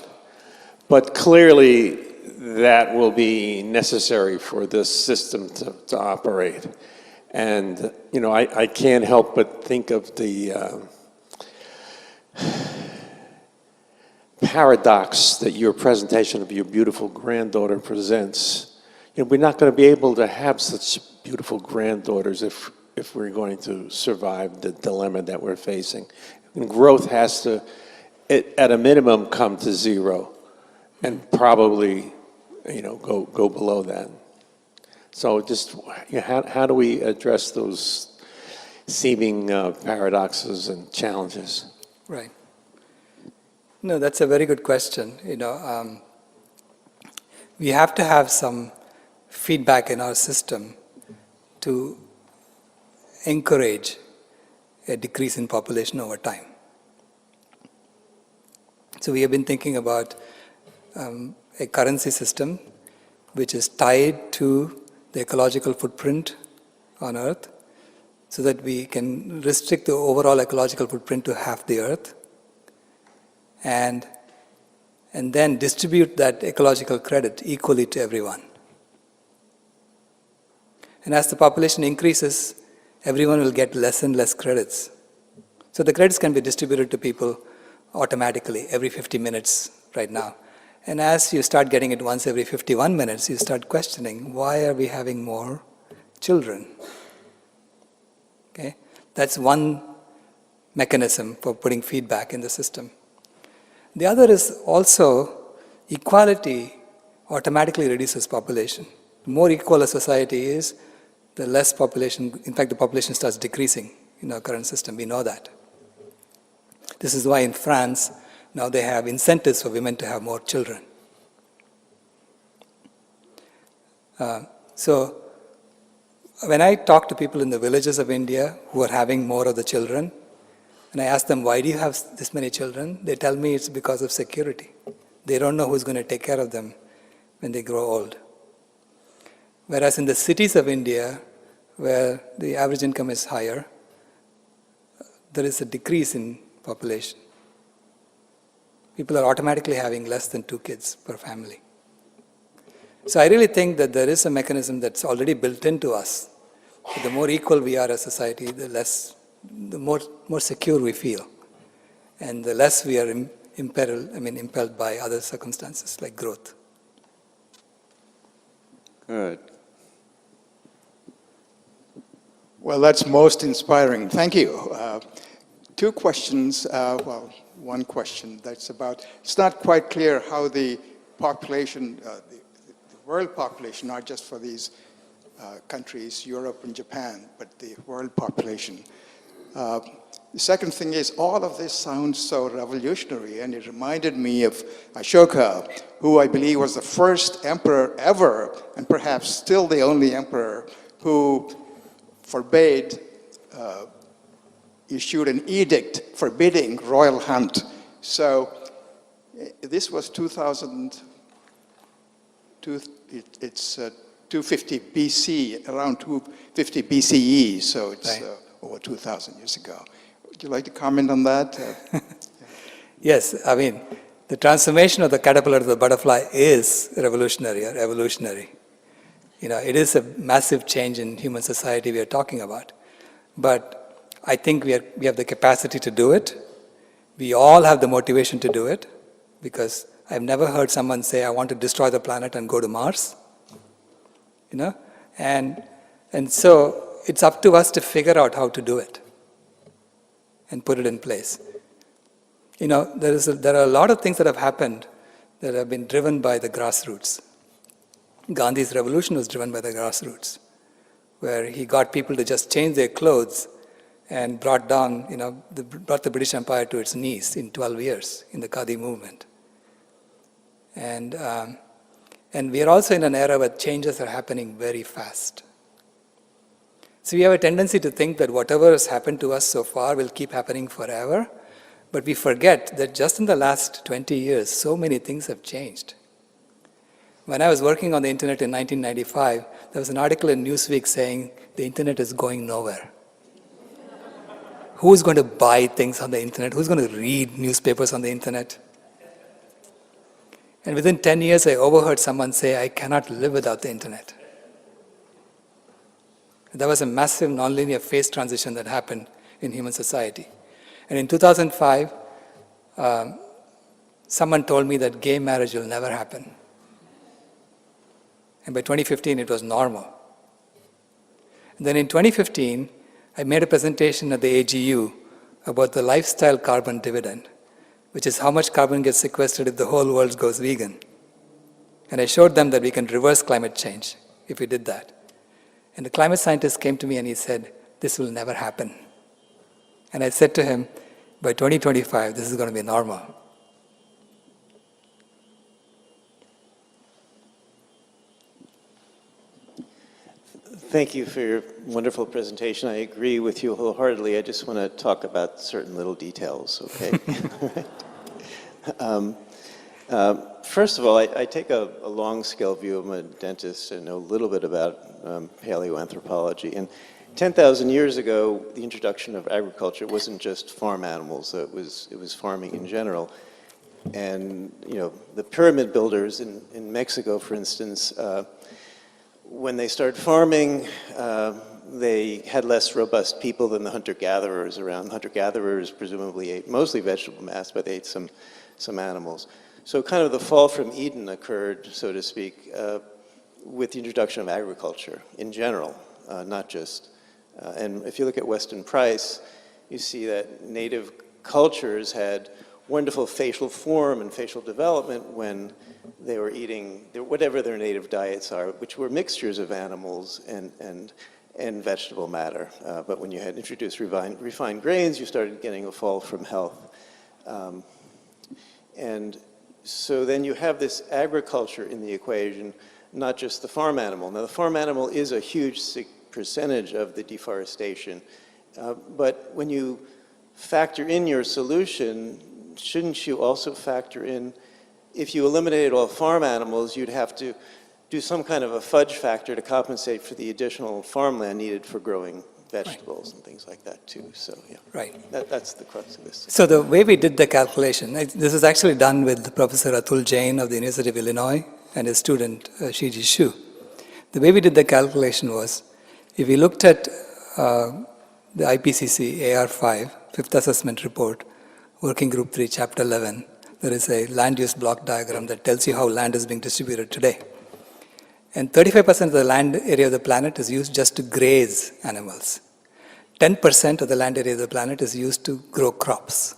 But clearly, that will be necessary for this system to operate. And, you know, I can't help but think of the paradox that your presentation of your beautiful granddaughter presents. You know, we're not going to be able to have such beautiful granddaughters if we're going to survive the dilemma that we're facing. And growth has to, at a minimum, come to zero, and probably, you know, go below that. So just, you know, how do we address those seeming paradoxes and challenges? Right. No, that's a very good question. You know, we have to have some feedback in our system to encourage a decrease in population over time. So we have been thinking about a currency system which is tied to the ecological footprint on Earth, so that we can restrict the overall ecological footprint to half the Earth, and then distribute that ecological credit equally to everyone. And as the population increases, everyone will get less and less credits. So the credits can be distributed to people automatically every 50 minutes right now. And as you start getting it once every 51 minutes, you start questioning, why are we having more children? Okay? That's one mechanism for putting feedback in the system. The other is also equality automatically reduces population. The more equal a society is, the less population, in fact, the population starts decreasing in our current system. We know that. This is why in France, Now they have incentives for women to have more children. So when I talk to people in the villages of India who are having more of the children, and I ask them, why do you have this many children? They tell me it's because of security. They don't know who's going to take care of them when they grow old. Whereas in the cities of India, where the average income is higher, there is a decrease in population. People are automatically having less than 2 kids per family. So I really think that there is a mechanism that's already built into us. The more equal we are as a society, the more secure we feel, and the less we are impelled by other circumstances like growth. Good. Well, that's most inspiring. Thank you. 2 questions. Well, one question that's about, it's not quite clear how the population, the world population, not just for these countries, Europe and Japan, but the world population. The second thing is, all of this sounds so revolutionary, and it reminded me of Ashoka, who I believe was the first emperor ever, and perhaps still the only emperor, who forbade, issued an edict forbidding royal hunt. So this was 250 BC, around 250 BCE, so it's Right. Over 2,000 years ago. Would you like to comment on that? Yes, I mean, the transformation of the caterpillar to the butterfly is revolutionary or evolutionary. It is a massive change in human society we are talking about. But I think we have the capacity to do it. We all have the motivation to do it, because I've never heard someone say, I want to destroy the planet and go to Mars. And so it's up to us to figure out how to do it and put it in place. There are a lot of things that have happened that have been driven by the grassroots. Gandhi's revolution was driven by the grassroots, where he got people to just change their clothes and brought the British Empire to its knees in 12 years in the Khadi movement. And we are also in an era where changes are happening very fast. So we have a tendency to think that whatever has happened to us so far will keep happening forever, but we forget that just in the last 20 years, so many things have changed. When I was working on the internet in 1995, there was an article in Newsweek saying the internet is going nowhere. Who's going to buy things on the internet? Who's going to read newspapers on the internet? And within 10 years, I overheard someone say, I cannot live without the internet. There was a massive nonlinear phase transition that happened in human society. And in 2005, someone told me that gay marriage will never happen. And by 2015, it was normal. And then in 2015, I made a presentation at the AGU about the lifestyle carbon dividend, which is how much carbon gets sequestered if the whole world goes vegan. And I showed them that we can reverse climate change if we did that. And the climate scientist came to me and he said, this will never happen. And I said to him, by 2025, this is going to be normal. Thank you for your wonderful presentation. I agree with you wholeheartedly. I just want to talk about certain little details, okay? First of all, I take a long-scale view. I'm a dentist and know a little bit about paleoanthropology. And 10,000 years ago, the introduction of agriculture wasn't just farm animals. It was farming in general. And the pyramid builders in Mexico, for instance, when they started farming, they had less robust people than the hunter-gatherers around. Hunter-gatherers presumably ate mostly vegetable mass, but they ate some animals. So kind of the fall from Eden occurred, so to speak, with the introduction of agriculture in general, not just. And if you look at Weston Price, you see that native cultures had wonderful facial form and facial development when they were eating whatever their native diets are, which were mixtures of animals and vegetable matter. But when you had introduced refined grains, you started getting a fall from health. And so then you have this agriculture in the equation, not just the farm animal. Now, the farm animal is a huge percentage of the deforestation, but when you factor in your solution, shouldn't you also factor in, if you eliminated all farm animals, you'd have to do some kind of a fudge factor to compensate for the additional farmland needed for growing vegetables and things like that too. So yeah, Right. that's the crux of this. So the way we did the calculation, this is actually done with Professor Atul Jain of the University of Illinois and his student Shiji Shu. The way we did the calculation was, if we looked at the IPCC AR5, Fifth Assessment Report, Working Group 3, Chapter 11, there is a land use block diagram that tells you how land is being distributed today. And 35% of the land area of the planet is used just to graze animals. 10% of the land area of the planet is used to grow crops.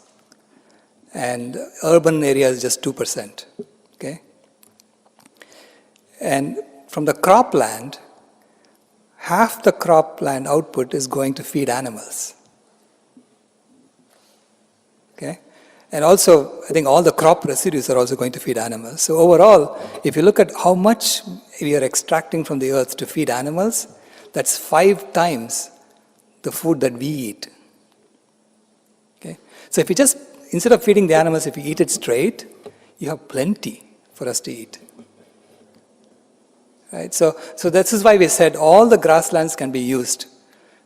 And urban area is just 2%. Okay? And from the cropland, half the cropland output is going to feed animals. Okay? And also, I think all the crop residues are also going to feed animals. So overall, if you look at how much we are extracting from the earth to feed animals, that's 5 times the food that we eat. Okay? So if you just, instead of feeding the animals, if you eat it straight, you have plenty for us to eat. Right? So this is why we said all the grasslands can be used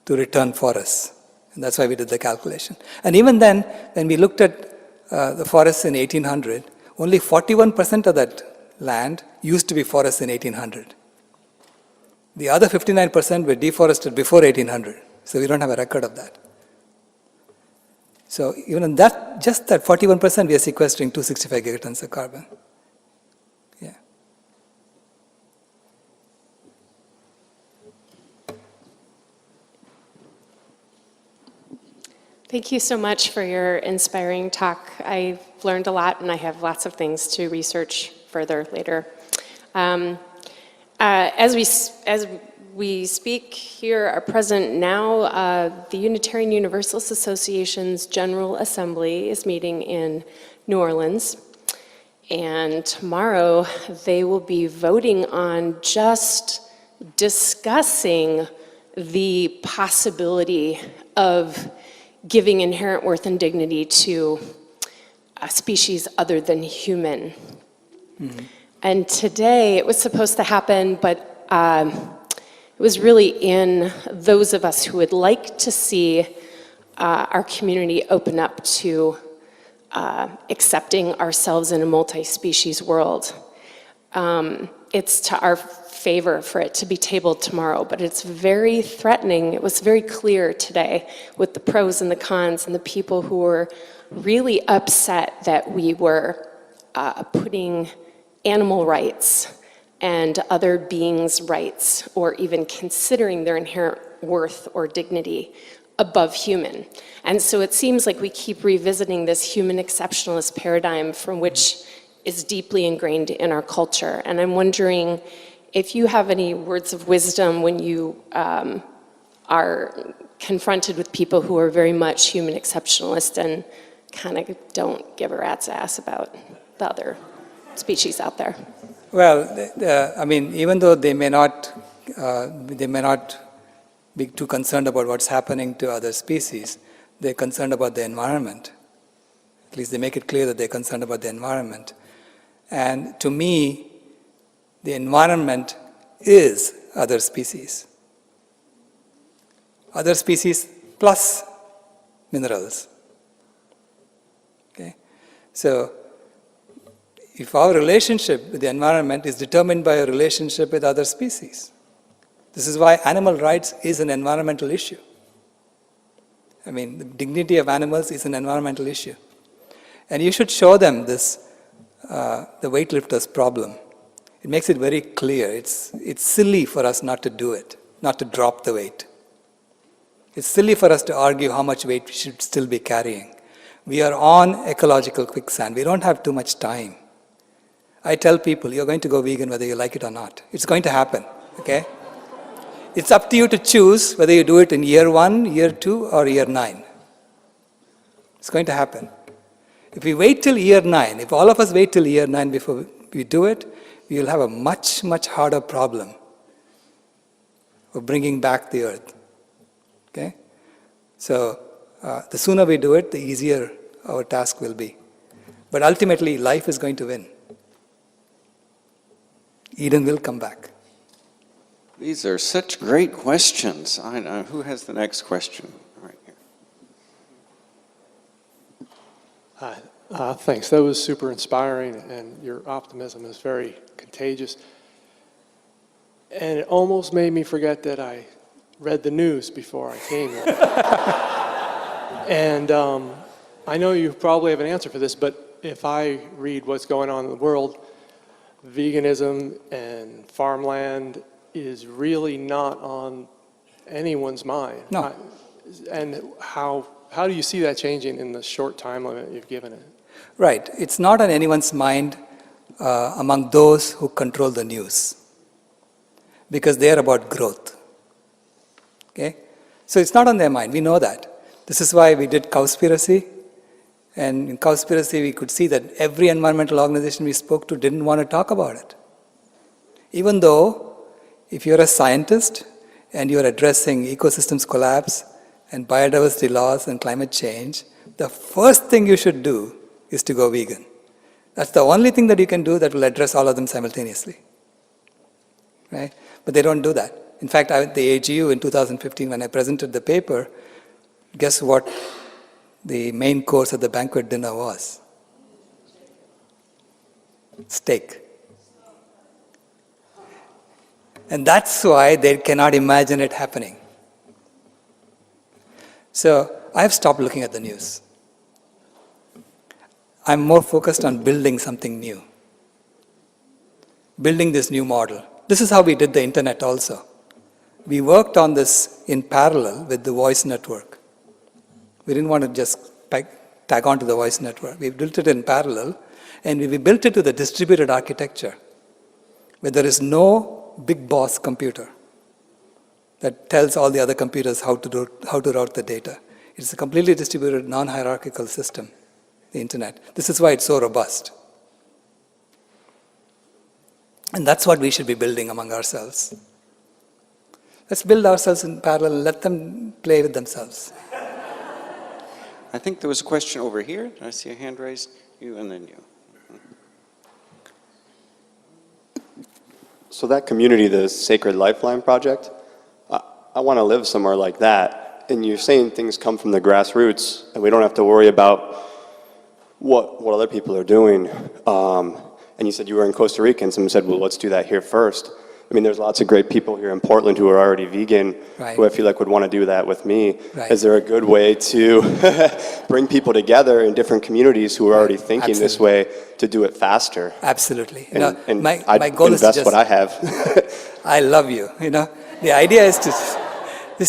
to return forests. And that's why we did the calculation. And even then, when we looked at the forests in 1800, only 41% of that land used to be forests in 1800. The other 59% were deforested before 1800. So we don't have a record of that. So even in that, just that 41%, we are sequestering 265 gigatons of carbon. Yeah. Thank you so much for your inspiring talk. I've learned a lot, and I have lots of things to research further later. As we speak here, are present now, the Unitarian Universalist Association's General Assembly is meeting in New Orleans. And tomorrow, they will be voting on just discussing the possibility of giving inherent worth and dignity to a species other than human. Mm-hmm. And today, it was supposed to happen, but it was really in those of us who would like to see our community open up to accepting ourselves in a multi-species world. It's to our favor for it to be tabled tomorrow, but it's very threatening. It was very clear today with the pros and the cons and the people who were really upset that we were putting animal rights and other beings' rights, or even considering their inherent worth or dignity above human. And so it seems like we keep revisiting this human exceptionalist paradigm from which is deeply ingrained in our culture. And I'm wondering if you have any words of wisdom when you are confronted with people who are very much human exceptionalist and kind of don't give a rat's ass about the other species out there. Well, I mean, even though they may not be too concerned about what's happening to other species, they're concerned about the environment. At least they make it clear that they're concerned about the environment. And to me, the environment is other species. Other species plus minerals. Okay? So, if our relationship with the environment is determined by a relationship with other species, this is why animal rights is an environmental issue. I mean, the dignity of animals is an environmental issue. And you should show them this, the weightlifter's problem. It makes it very clear. It's silly for us not to do it, not to drop the weight. It's silly for us to argue how much weight we should still be carrying. We are on ecological quicksand. We don't have too much time. I tell people, you're going to go vegan whether you like it or not. It's going to happen, okay? It's up to you to choose whether you do it in year 1, year 2, or year 9. It's going to happen. If we wait till year 9, if all of us wait till year 9 before we do it, we will have a much, much harder problem of bringing back the earth. Okay? So the sooner we do it, the easier our task will be. But ultimately, life is going to win. Eden will come back. These are such great questions. I know. Who has the next question? Right here. Hi. Thanks. That was super inspiring, and your optimism is very contagious. And it almost made me forget that I read the news before I came here. And I know you probably have an answer for this, but if I read what's going on in the world, veganism and farmland is really not on anyone's mind. No. And how do you see that changing in the short time limit you've given it? Right. It's not on anyone's mind among those who control the news, because they are about growth. Okay? So it's not on their mind. We know that. This is why we did Cowspiracy. And in Cowspiracy, we could see that every environmental organization we spoke to didn't want to talk about it. Even though, if you're a scientist and you're addressing ecosystems collapse and biodiversity loss and climate change, the first thing you should do is to go vegan. That's the only thing that you can do that will address all of them simultaneously. Right? But they don't do that. In fact, at the AGU in 2015, when I presented the paper, guess what the main course at the banquet dinner was? Steak. And that's why they cannot imagine it happening. So I've stopped looking at the news. I'm more focused on building something new. Building this new model. This is how we did the internet also. We worked on this in parallel with the voice network. We didn't want to just tag on to the voice network. We built it in parallel, and we built it to the distributed architecture, where there is no big boss computer that tells all the other computers how to route the data. It's a completely distributed, non-hierarchical system, the internet. This is why it's so robust. And that's what we should be building among ourselves. Let's build ourselves in parallel and let them play with themselves. I think there was a question over here. Did I see a hand raised? You and then you. So that community, the Sacred Lifeline Project, I want to live somewhere like that. And you're saying things come from the grassroots, and we don't have to worry about what other people are doing. And you said you were in Costa Rica, and someone said, well, let's do that here first. I mean, there's lots of great people here in Portland who are already vegan, right, who I feel like would want to do that with me. Right. Is there a good way to bring people together in different communities who are already thinking Absolutely. this way to do it faster? Absolutely. And my I'd goal is to invest just, what I have. I love you. The idea is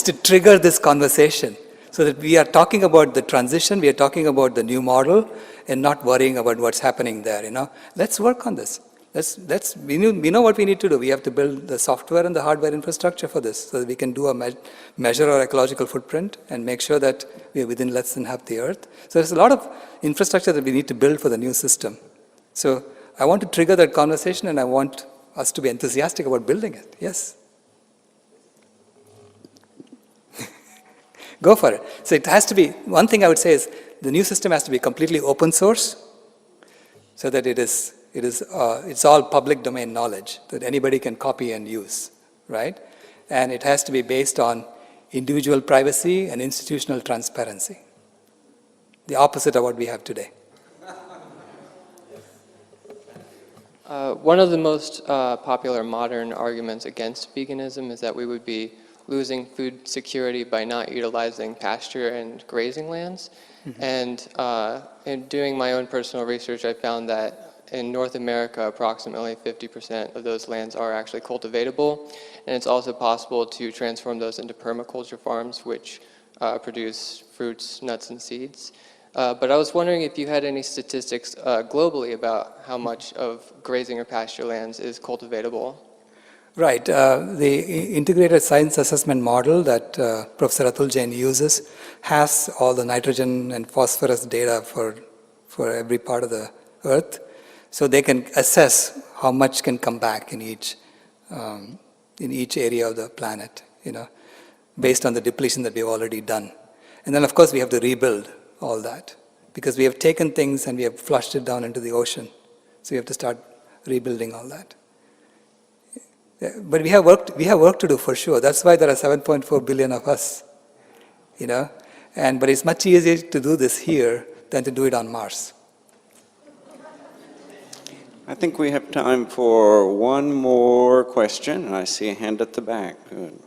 to trigger this conversation so that we are talking about the transition, we are talking about the new model, and not worrying about what's happening there. Let's work on this. We know what we need to do. We have to build the software and the hardware infrastructure for this so that we can do a measure our ecological footprint and make sure that we are within less than half the earth. So there's a lot of infrastructure that we need to build for the new system. So I want to trigger that conversation, and I want us to be enthusiastic about building it. Yes. Go for it. So it has to be, one thing I would say is the new system has to be completely open source so that it's all public domain knowledge that anybody can copy and use, right? And it has to be based on individual privacy and institutional transparency. The opposite of what we have today. One of the most popular modern arguments against veganism is that we would be losing food security by not utilizing pasture and grazing lands. Mm-hmm. And in doing my own personal research, I found that in North America, approximately 50% of those lands are actually cultivatable. And it's also possible to transform those into permaculture farms, which produce fruits, nuts, and seeds. But I was wondering if you had any statistics globally about how much of grazing or pasture lands is cultivatable. Right. The integrated science assessment model that Professor Atul Jain uses has all the nitrogen and phosphorus data for for every part of the earth, so they can assess how much can come back in each area of the planet, based on the depletion that we've already done. And then, of course, we have to rebuild all that, because we have taken things and we have flushed it down into the ocean. So we have to start rebuilding all that. But we have work to do for sure. That's why there are 7.4 billion of us, but it's much easier to do this here than to do it on Mars. I think we have time for one more question. I see a hand at the back. Good.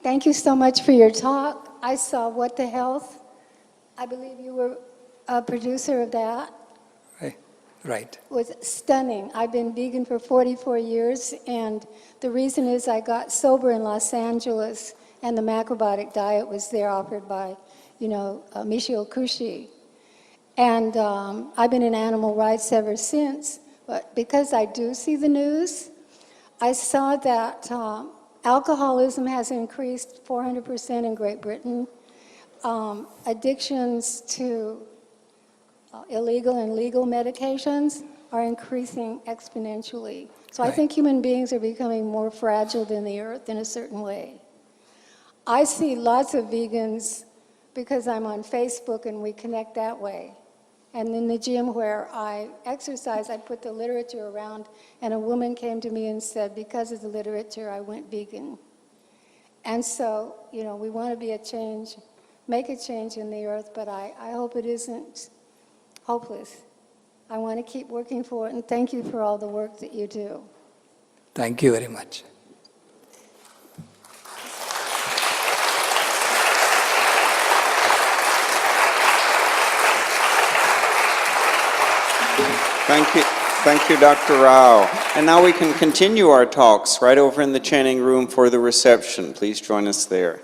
Thank you so much for your talk. I saw What the Health. I believe you were a producer of that. Right. It was stunning. I've been vegan for 44 years, and the reason is I got sober in Los Angeles, and the macrobiotic diet was there offered by, Michio Kushi. And I've been in animal rights ever since, but because I do see the news, I saw that alcoholism has increased 400% in Great Britain. Addictions to illegal and legal medications are increasing exponentially. So I think human beings are becoming more fragile than the earth in a certain way. I see lots of vegans because I'm on Facebook and we connect that way. And in the gym where I exercise, I put the literature around, and a woman came to me and said, because of the literature, I went vegan. And so, we want to be make a change in the earth, but I hope it isn't hopeless. I want to keep working for it, and thank you for all the work that you do. Thank you very much. Thank you, Dr. Rao. And now we can continue our talks right over in the Channing Room for the reception. Please join us there.